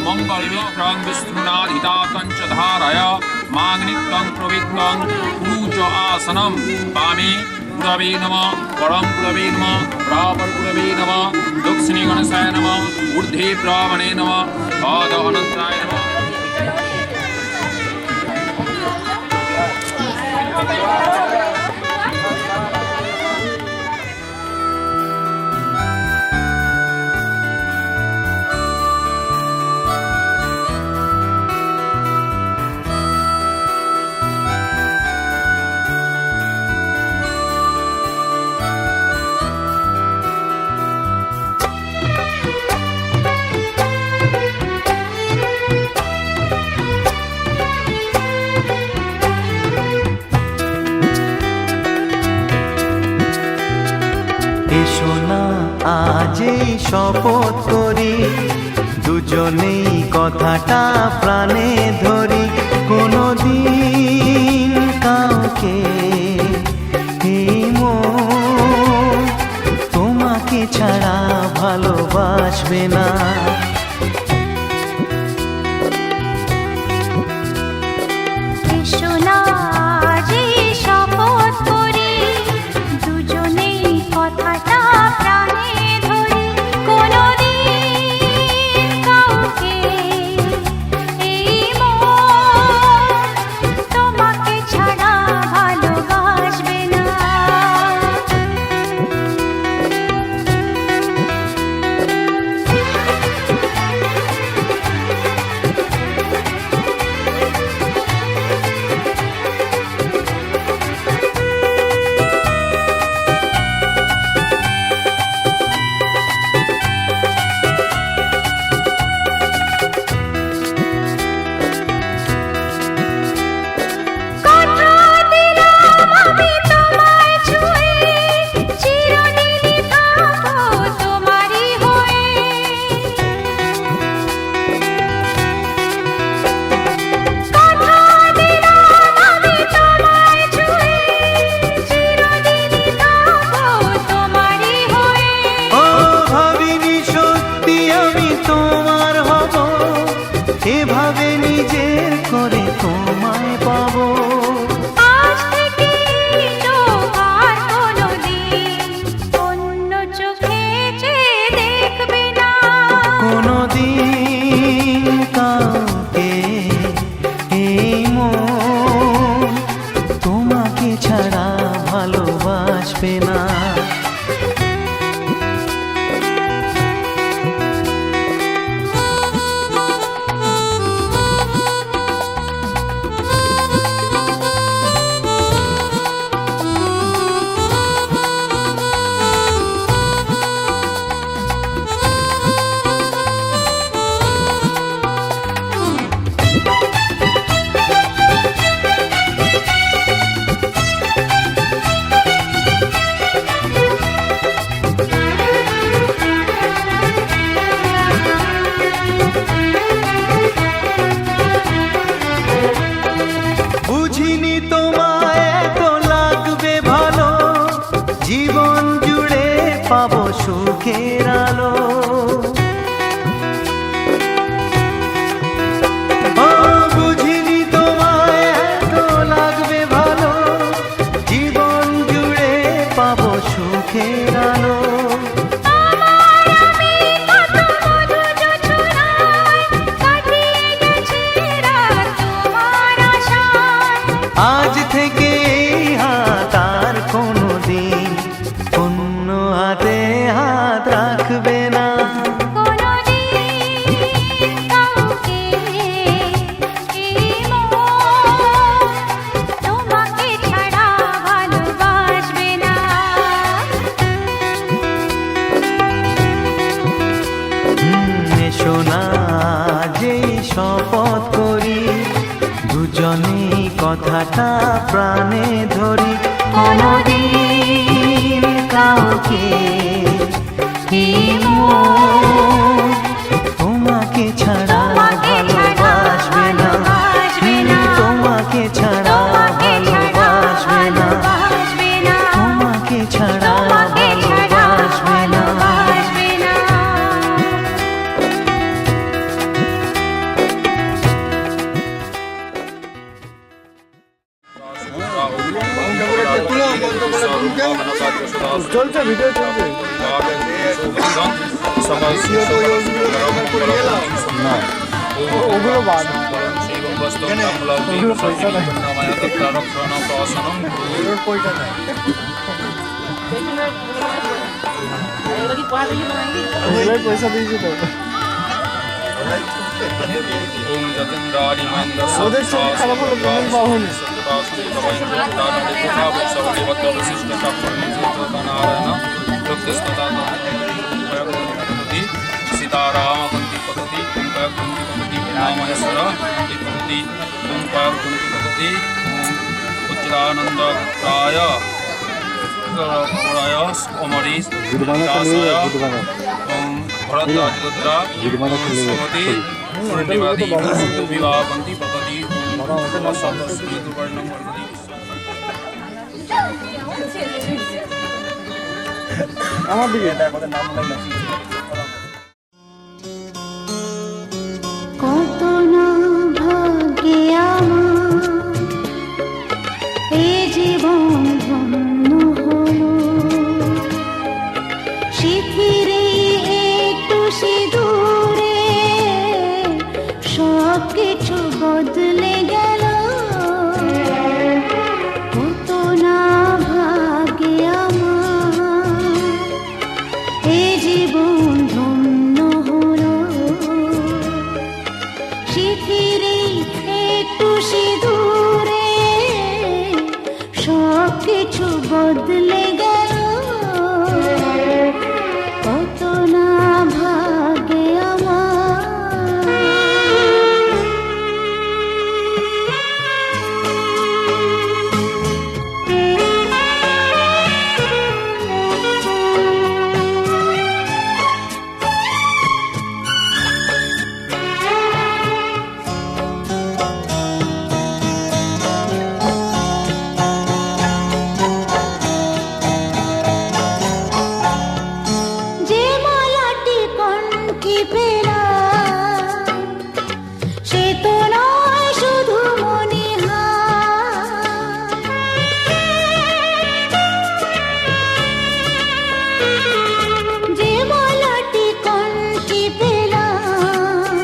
मङ्गलविक्रं विष्णुनाधितातं च धारय माग्निक्तं प्रविक्तं पूज आसनं वामे गुरवे नमः परं गुरवे नमः प्रापर गुरवे नमः दक्षिणे गणेशाय नमः ऊर्ध्वे ब्राह्मणे नमः पाद अनन्ताय नमः। এসো না আজ এই শপথ করি, দুজনেই কথাটা প্রাণে ধরি। কোনোদিন কাউকে এই মন তোমাকে ছাড়া ভালোবাসবে না। এসো না আজ এই শপথ করি, দুজনেই কথাটা প্রাণে ধরি। কোনোদিন কাউকে এই মন তোমাকে ছাড়া ভালোবাসবে না। বুঝিনি তোমায় এত লাগবে ভালো, জীবন জুড়ে পাবো সুখের আলো। ও বুঝিনি তোমায় এত লাগবে ভালো, জীবন জুড়ে পাবো সুখের আলো। আজ থেকে এই হাত আর কোনো দিন অন্য হাতে হাত রাখবে না। এসো না যেই শপথ করি, দুজনেই কথাটা প্রাণে ধরি। কোনদিন কাউকে এই মন তোমাকে ছাড়া ভালোবাসবে না, তোমাকে ছাড়া ভালোবাসবে না, তোমাকে ছাড়া ভালোবাসবে না। চলছে, ভিডিও চলছে না, ওগুলো বাদ, ওগুলো পয়সা নাই, ওগুলোর পয়সা নাই, ওগুলোর পয়সা দিয়েছি তো। ওদের ছবি খারাপ হলো পেমেন্ট পাবো না। सीताराम कुंती पद्धति कुंती पद्धति रामयस्वर पद्धति कुंती पद्धति उच्चानंद प्राय अमरीश भरद्वाजरुद्रा सुमति पूर्णिमादि विवाह कुंती पद्धति वर्णम আমার দিকে কত না ভাগ্যে আমার এই জীবন ধন্য হলো, শিথিরে একটু সিঁদুরে সব কিছু বদলে গেল। কত না ভাগ্যে আমার এই জীবন ধন্য হলো, শিথিরে একটু সিঁদুরে সব কিছু বদলে গেল। কত না ভাগ্যে আমার। যে মালাটি কণ্ঠে পেলাম সে তো নয় শুধু মণিহার। যে মালাটি কণ্ঠে পেলাম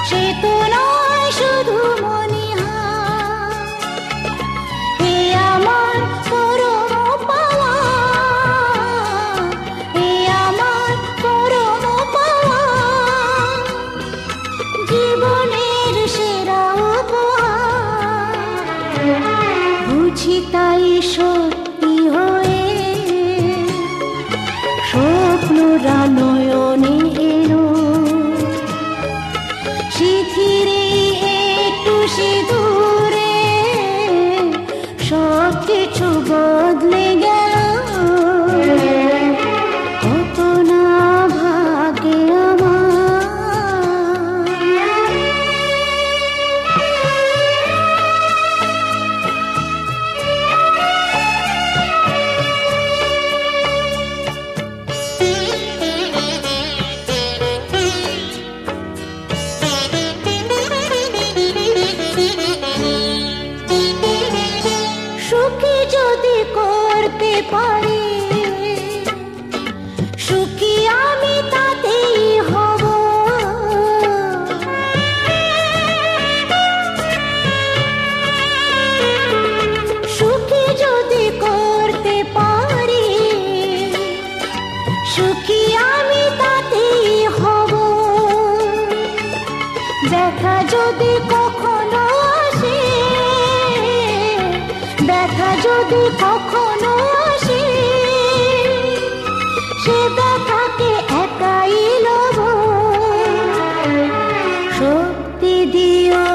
সে তো নয় শুধু মণিহার। এ আমার পরম পাওয়া, এ আমার পরম পাওয়া, জীবনের সেরা উপহার। বুঝি তাই সত্যি হয়ে স্বপ্নরা নয়নে এলো, শিথিরে একটু সিঁদুরে সব কিছু বদলে গেল। কত না ভাগ্যে আমার। পারি, সুখী আমি তাতেই হব। সুখী যদি করতে পারি, সুখী আমি তাতেই হব। দেখা যদি কখনো আসে, দেখা যদি কখনো আসে, সে দেখাকে একাই লব। শক্তি দিও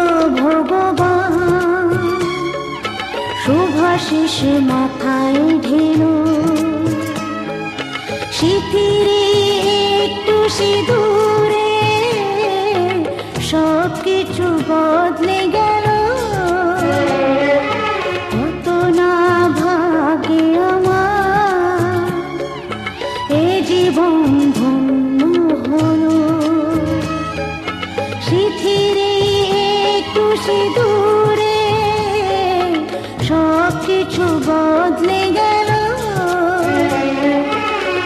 ভগবান, শুভাশিস মাথায় ঢেলো, শিথিরে একটু সিঁদুরে সব কিছু বদলে গেল। কত না ভাগে আমার এ জীবন ধন্য হলো। শিথিরে একটু সিঁদুরে সব কিছু বদলে গেল।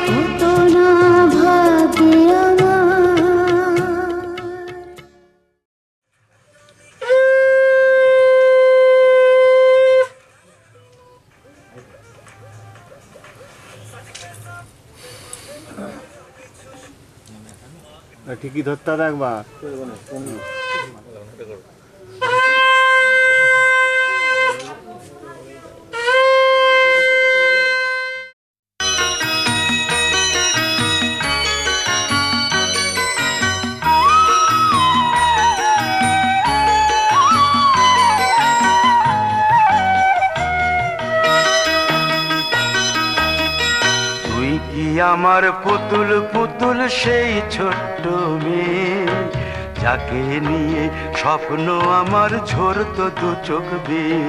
কত না ভাগে আমার। ঠিকই ধরতে হবে একবার। তুই কি আমার পুতুল পুতুল সেই ছোট্ট মেয়ে, যাকে নিয়ে স্বপ্ন আমার ঝরতো দু চোখ বেয়ে।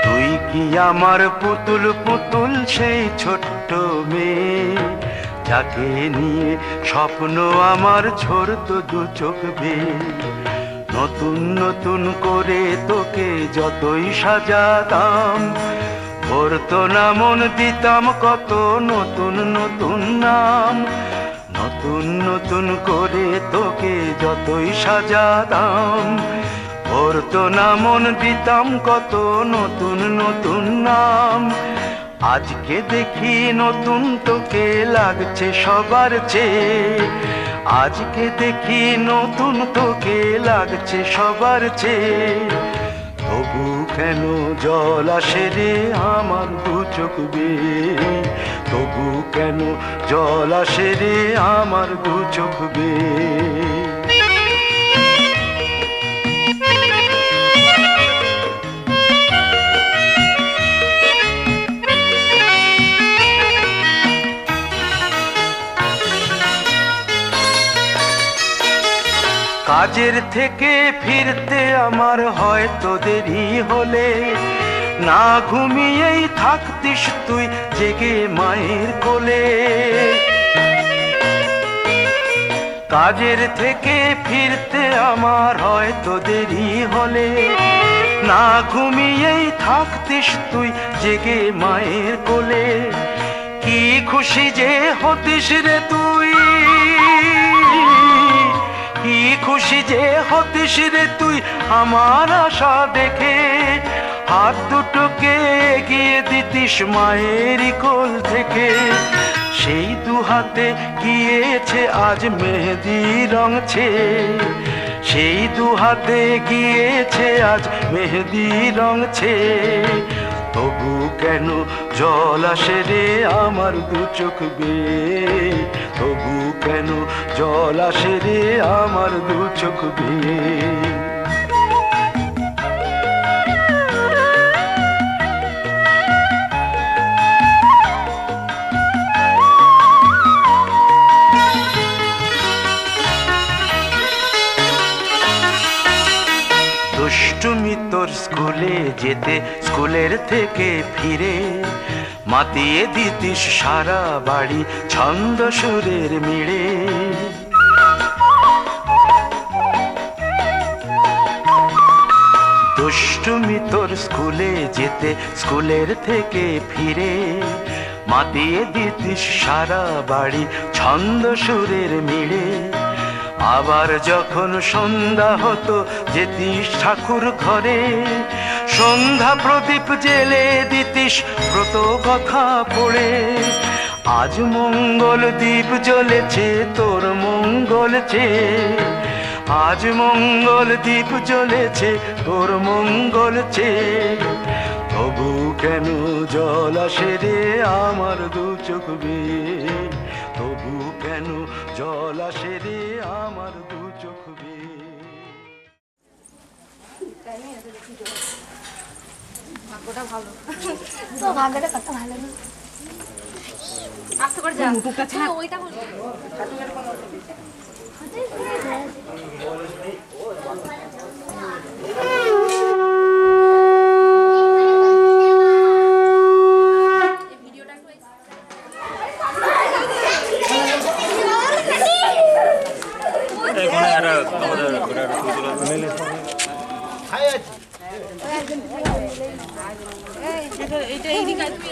তুই কি আমার পুতুল পুতুল সেই ছোট্ট মেয়ে, যাকে নিয়ে স্বপ্ন আমার ঝরতো দু চোখ বেয়ে। নতুন নতুন করে তোকে যতই সাজাতাম, ভরতো না মন, দিতাম কত নতুন নতুন নাম। নতুন নতুন করে তোকে যতই সাজাতাম, ভরতো না মন, দিতাম কত নতুন নতুন নাম। আজকে দেখি নতুন তোকে লাগছে সবার চেয়ে, আজকে দেখি নতুন তোকে লাগছে সবার চেয়ে। তবু কেন জল আসে রে আমার দু চোখ বেয়ে, তবু কেন জল আসে রে আমার দু চোখ বেয়ে। কাজের থেকে ফিরতে আমার হয়তো দেরি হলে, না ঘুমিয়েই থাকতিস তুই জেগে মায়ের কোলে। কাজের থেকে ফিরতে আমার হয়তো দেরি হলে, না ঘুমিয়েই থাকতিস তুই জেগে মায়ের কোলে। কি খুশি যে হতিস রে তুই, কি খুশি যে হতিস রে তুই আমার আশা দেখে। হাত দুটোকে এগিয়ে দিতিস মায়েরই কোল থেকে, সেই দু হাতে গিয়েছে আজ মেহেদি রং ছেয়ে। সেই দু হাতে গিয়েছে আজ মেহেদি রং ছেয়ে। তবু কেন জল আসে রে আমার দু চোখ বেয়ে, তবু কেন জল আসে রে আমার দু চোখ বেয়ে। দুষ্টুমি তোর স্কুলে যেতে, স্কুলের থেকে ফিরে মাতিয়ে দিতিস সারা বাড়ি ছন্দ সুরের মিড়ে। দুষ্টুমি তোর স্কুলে যেতে, স্কুলের থেকে ফিরে মাতিয়ে দিতিস সারা বাড়ি ছন্দ সুরের মিড়ে। আবার যখন সন্ধ্যা হতো যেতিস ঠাকুর ঘরে, সন্ধ্যা প্রদীপ জেলে দিতিস ব্রত কথা পড়ে। আজ মঙ্গল দ্বীপ জ্বলেছে তোর মঙ্গল চেয়ে, আজ মঙ্গল দ্বীপ জ্বলেছে তোর মঙ্গল চেয়ে। তবু কেন জল আসে রে আমার দু চোখ বেয়ে, তবু কেন জল আসে রে আমার দু চোখ বেয়ে। ভাগ্যটা ভালো। তো ভাগ্যটা কত ভালো না? আস্তে করে যা। ওইটা করো। এইটা এইদিকে আসবে।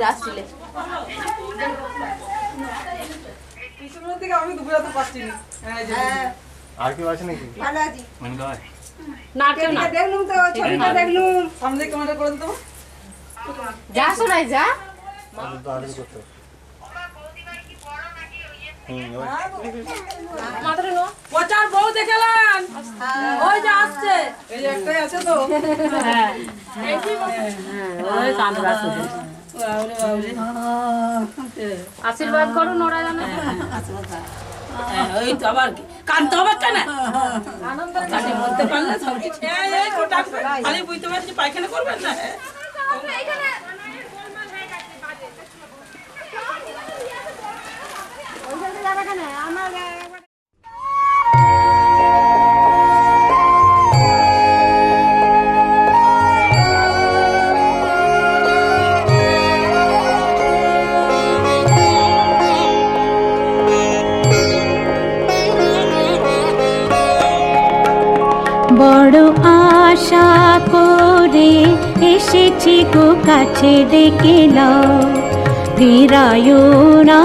যাচ্ছিলে পিছনের থেকে আমি দুপুরে তো পাচ্ছি না। আর কি আছে নাকি? ভালো আছি। নাটকেও না দেখলুম তো ছবিটা দেখলুম সামনে ক্যামেরা করে দাও। যা শোনাই যা মাত্র নো পচার বউ দেখালাম ওই যে আসছে এই যে একটাই আছে তো হ্যাঁ ওই কাঁদরা আসছে আশীর্বাদ করুন ওরা জানে ওই তো আবার কানতে হবে কেন আনন্দ কানে বলতে পারলে সব কিছু এই কোটা খালি বুঝতে পারছি পায়খানা করবেন না বড় আশা করে এসেছি গো কাছে ডেকে নাও, ফিরায়ো না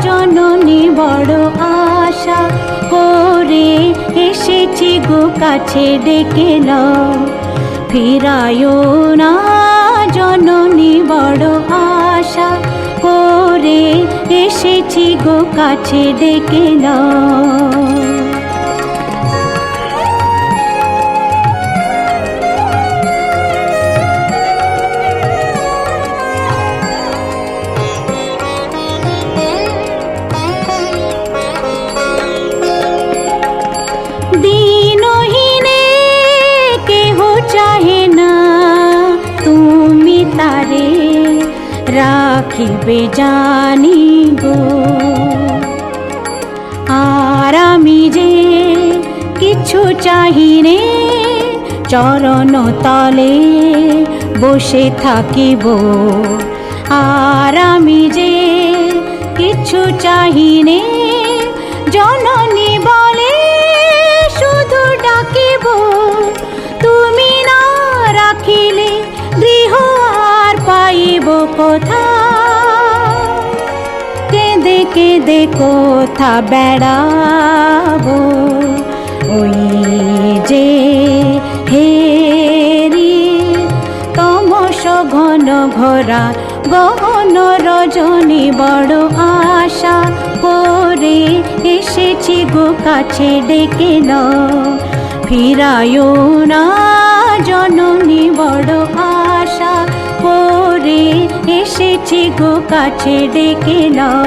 জননী। বড় আশা করে এসেছি গো কাছে ডেকে নাও, ফিরায়ো না জননী। বড় আশা করে এসেছি গো কাছে ডেকে নাও। রাখিবে জানি গো, আর আমি যে কিছু চাহিনে চরণ তলে বসে থাকিব। আর আমি যে কিছু চাহিনে জননী বলে শুধু ডাকিব। তুমি না রাখিলে গৃহ আর পাইব কোথা, কেঁদে কেঁদে কোথা বেড়াবো। ওই যে হেরি তমস ঘন ঘোরা গহন রজনী। বড় আশা করে এসেছি গো কাছে ডেকে নাও, ফিরায়ো না জননী। বড় আশা করে এসেছি গো কাছে ডেকে নাও।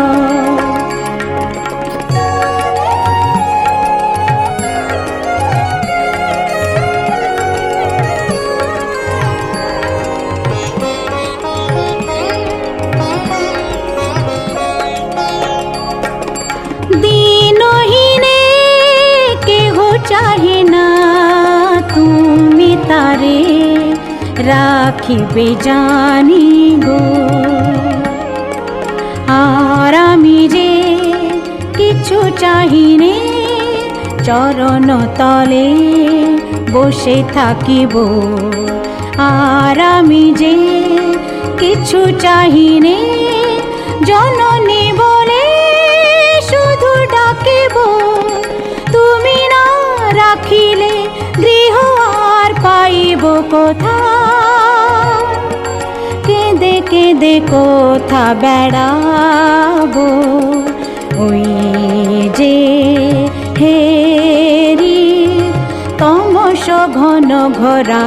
দিনহীনে কেহ চাহে না, তুমি তারে রাখিবে জানি গো। আর আমি যে কিছু চাহিনে চরণ তলে বসে থাকিব। আর আমি যে কিছু চাহিনে জননী বলে শুধু ডাকিব। তুমি না রাখিলে গৃহ আর পাইব কোথা, কেঁদে কেঁদে কোথা বেড়াবো। ওই যে হেরি তমস ঘন ঘোরা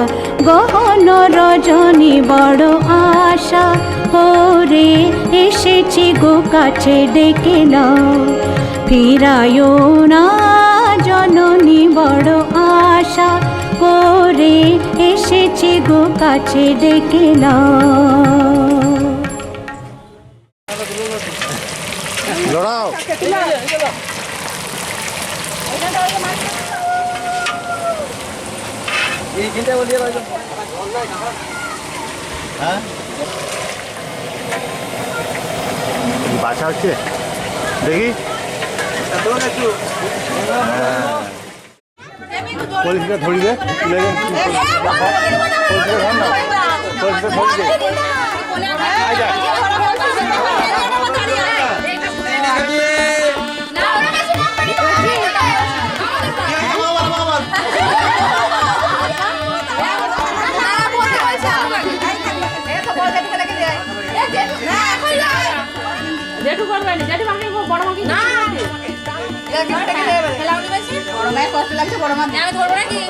গহন রজনী। বড় আশা করে এসেছি গো কাছে ডেকে নাও, ফিরায়ো না জননী। বড় আশা করে এসেছি গো কাছে ডেকে নাও। লড়াও। হ্যাঁ বাছা হচ্ছে দেখি। পলিশটা ধরিবে জেঠু করবে না, জেঠু মাকে বড় মাকে না বড় মায়ের কষ্ট লাগছে, বড় মা আমি ধরবো নাকি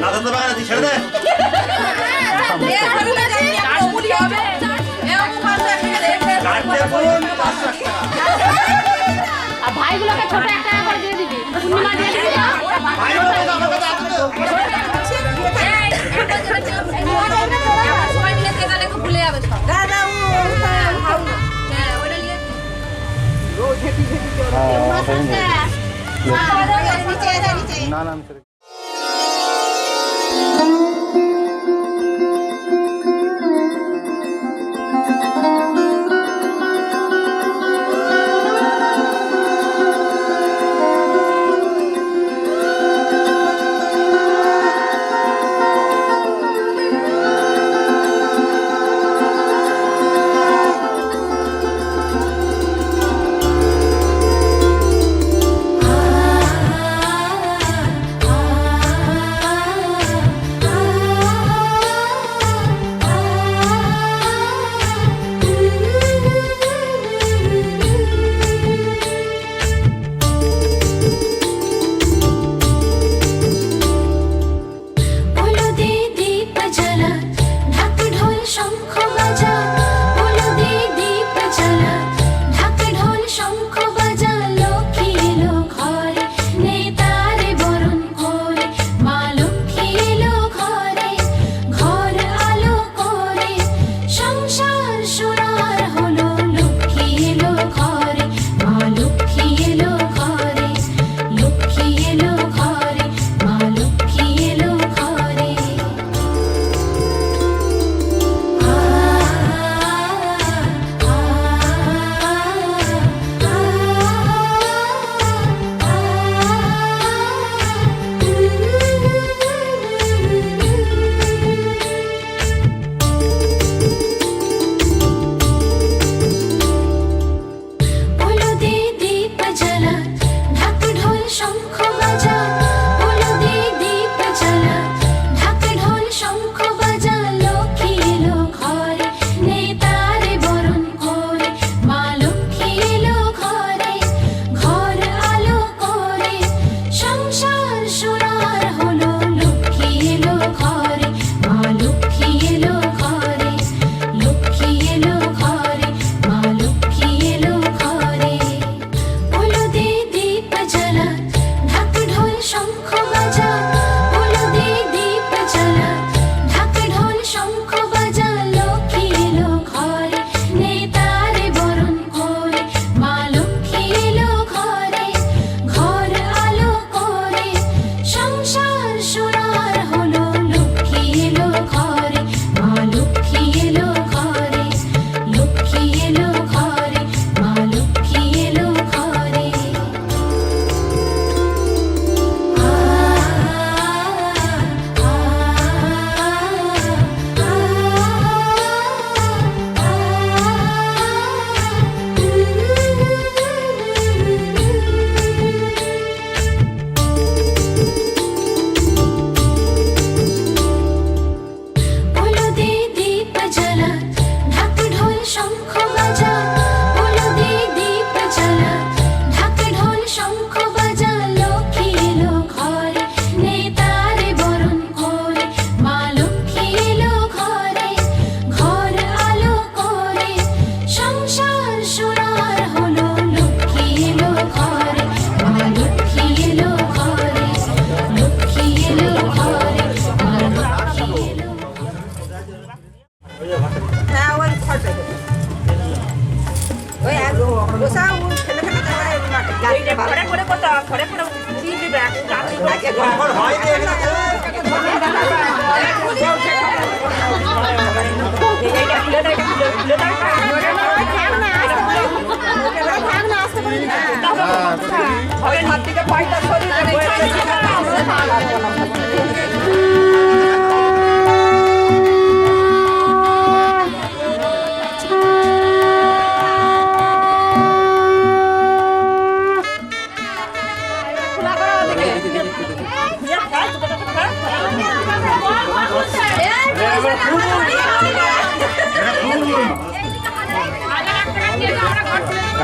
না ধরতে পারে না, তুই ছেড়ে দে। আর ভাইগুলোকে ছোট একটা করে দিয়ে দিবি, পূর্ণিমা দিয়ে দিবি। সবাই মিলে না না আমি ছেড়ে-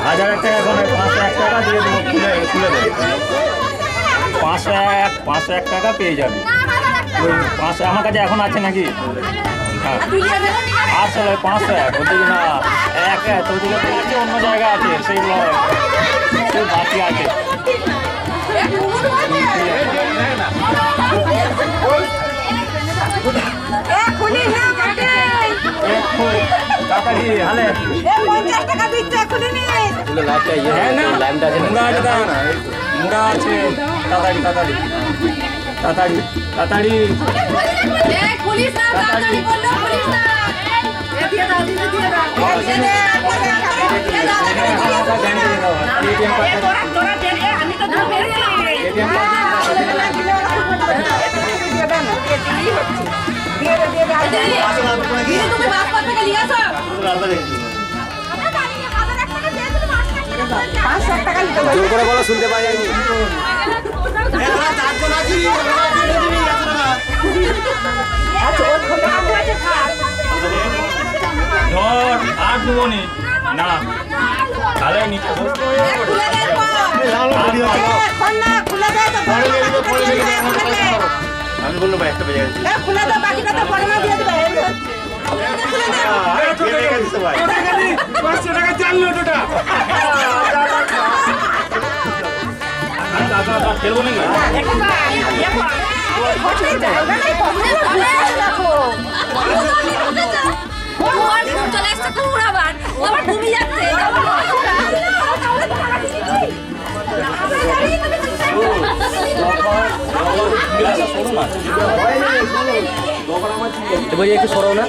হাজার টাকা এখন 501 টাকা দিয়ে দেবো, খুলে দেবো 501 টাকা পেয়ে যাবে। ওই 500 আমার কাছে এখন আছে নাকি? হ্যাঁ আসলে 501 ওদিকে না এক ওদিকে তো আছে, অন্য জায়গা আছে সেইগুলো সেই বাকি আছে। টাকা দিয়ে হালে 50 টাকা দিচ্ছে খুলে নিয়ে লাইটটা ইয়ে লাইনটা আছে না। মুড়া আছে, তাড়াতাড়ি তাড়াতাড়ি তাড়াতাড়ি তাড়াতাড়ি পুলিশ না তাড়াতাড়ি বললো পুলিশ না দিয়ে দাও দিয়ে দাও তোরা দে আমি তো ধরে তুমি বাস করতে গেলি আসো 500 টাকা নিতে জোর করে বলো শুনতে পাই যায়নি ধর আর দুবনি না তাহলে নিচে বসতে আমি বললো ভাই একটা বেজে গেছে খুলে দাও বাকিটা তো পরে না দিয়ে দেবে খেলবো নাকি চলে এসছে কুকুর আবার ঘুমিয়ে যাচ্ছে এবার একটু সরো না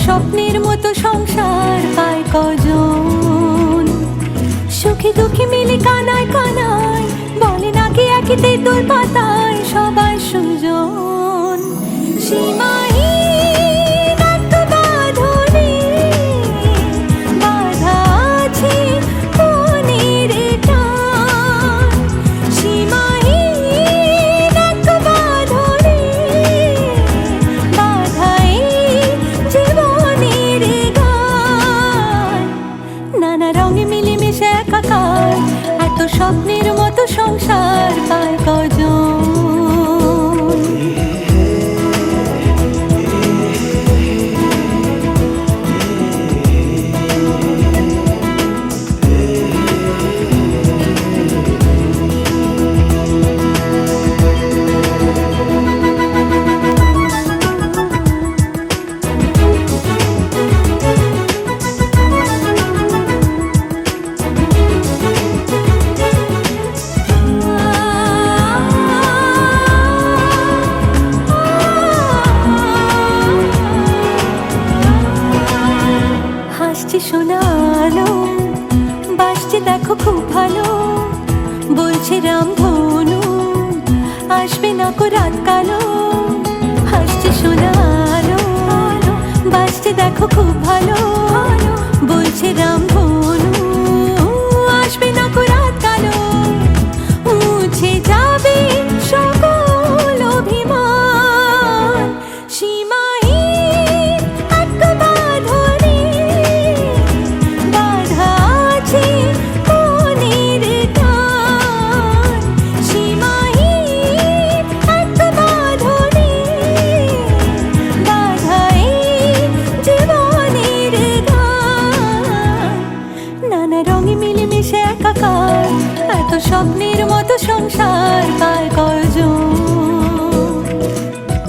স্বপ্নের মতো সংসার পায় কজন সুখে দুঃখে মিলে কানায় কানায় বলে নাকি একই তেঁতুল পাতায় সবাই সুজন সীমাহীন এক বাঁধনে বাঁধা আছে মনের টান সীমাহীন এক বাঁধনে বাঁধাই জীবনের গান নানা রঙে মিলেমিশে একাকার এত স্বপ্নের মতো সংসার পায় কজন রাত কালো, হাসছে সোনা আলো, বাসছে দেখো খুব ভালো, বলছে রাম ধনু, আসবে না কো রাত কালো, মুছে যাবে সকল অভিমান, সীমাহীন এক বাঁধনে বাঁধা আছে মনের টান, সীমাহীন এক বাঁধনে বাঁধা এই জীবনের গান, নানা রঙে মিলেমিশে একাকার, এত স্বপ্নের মতো সংসার পায় কয়জন।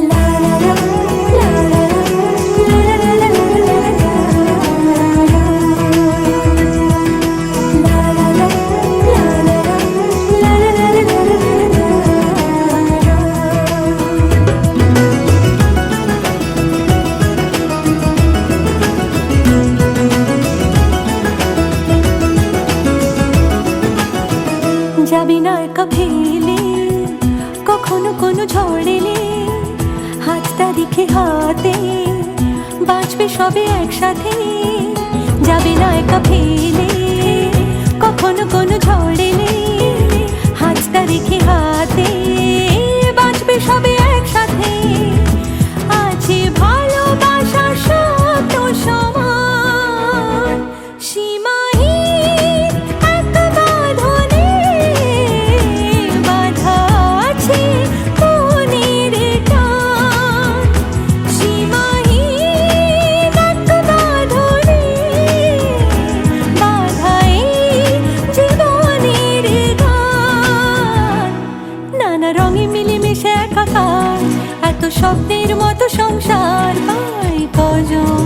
লা লা লা, লা লা লা, লা লা লা লা লা লা, লা লা লা, লা লা লা, লা লা লা লা লা লা। যাবি না একা ফেলে, কখনো কোনো ঝড় এলে, হাতটা রেখে হাতে, বাঁচবে সবে একসাথে। যাবি না একা ফেলে, কখনো কোনো ঝড় এলে, হাতটা রেখে হাতে, বাঁচবে সবে একসাথে। আছে ভালোবাসার শব্দ সমান, সীমাহীন এক বাঁধনে বাঁধা আছে মনের টান, সীমাহীন এক বাঁধনে বাঁধা এই জীবনের গান, নানা রঙে মিলেমিশে একাকার, এত স্বপ্নের মতো সংসার পায় কজন।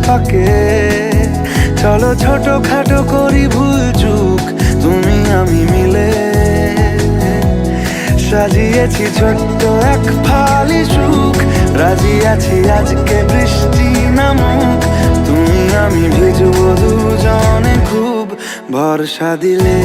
ফাঁকে চলো ছোট খাটো করি ভুল চুক তুমি আমি মিলে সাজিয়েছি ছোট্ট এক ফালি সুখ রাজি আছি আজকে বৃষ্টি নামুক তুমি আমি ভিজবো দুজনে খুব ভরসা দিলে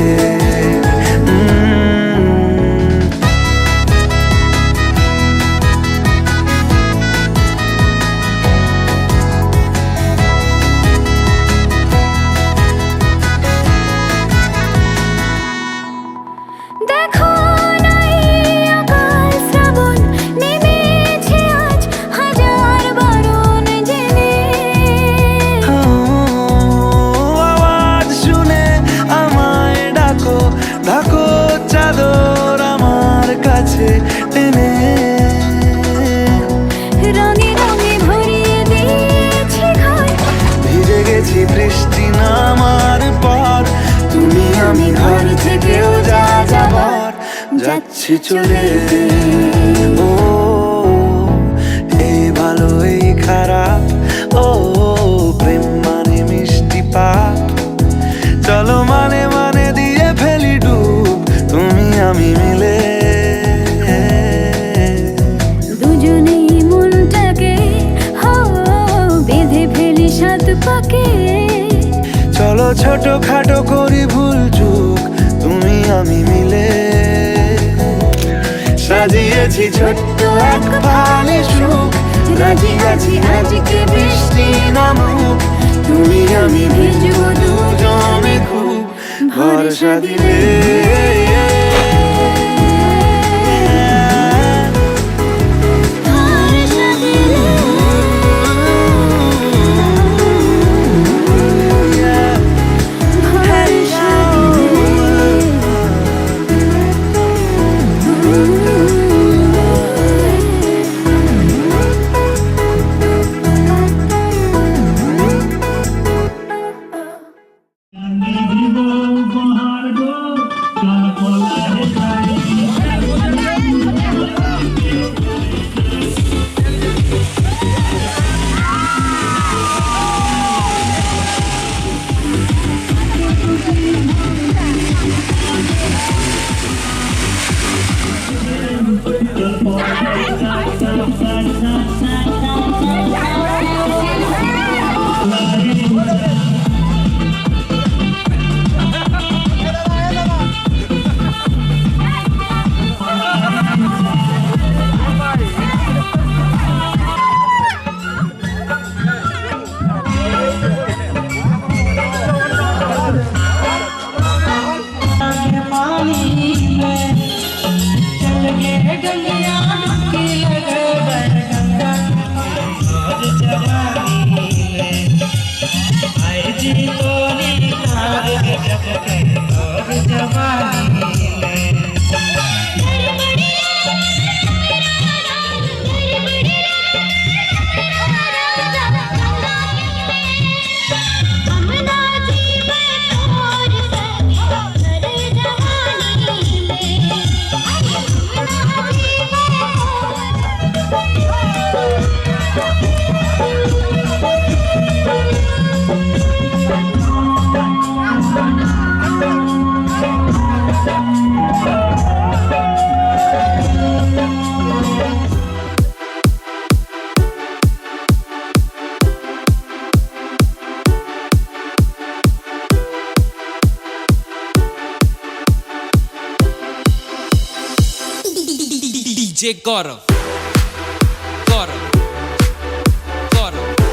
বৃষ্টি নামার পর তুমি আমি ঘর থেকেও যা যাবার যাচ্ছি চলে ও এই ভালো এই খারাপ ও প্রেম মানে মিষ্টি পাপ চলো মানে মানে দিয়ে ফেলি ডুব তুমি আমি মিলে দুজনেই মনটাকে বেঁধে ফেলি সাত পাকে চলো ছোট খাটো করি ভুল চুক তুমি আমি মিলে সাজিয়েছি ছোট্ট এক ফালি সুখ রাজি আছি আজকে বৃষ্টি নামুক তুমি আমি ভিজবো দুজনে খুব ভরসা দিলে DJ Gaurav. Gaurav. Gaurav.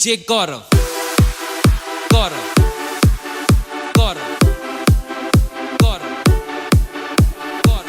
DJ Gaurav. Gaurav. Gaurav. Gaurav. Gaurav.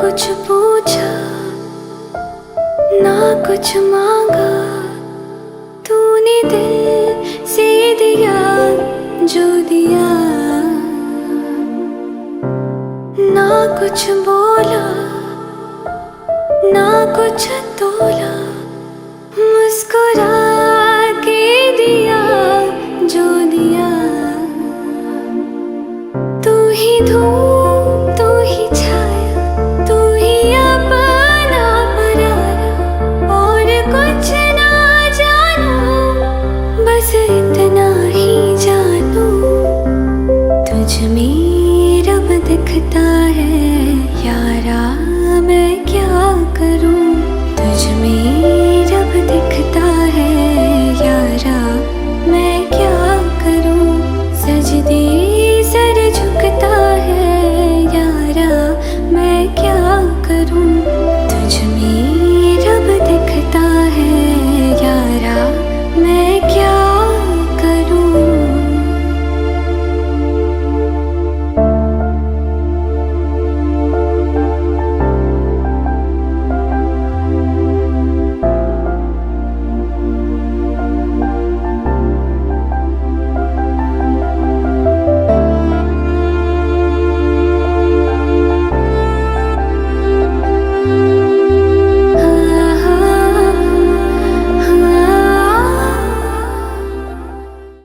कुछ पूछा ना कुछ मांगा, तूने दिल से दिया जो दिया, ना कुछ बोला ना कुछ तोला, मुस्कुरा के दिया जो दिया, तू ही धो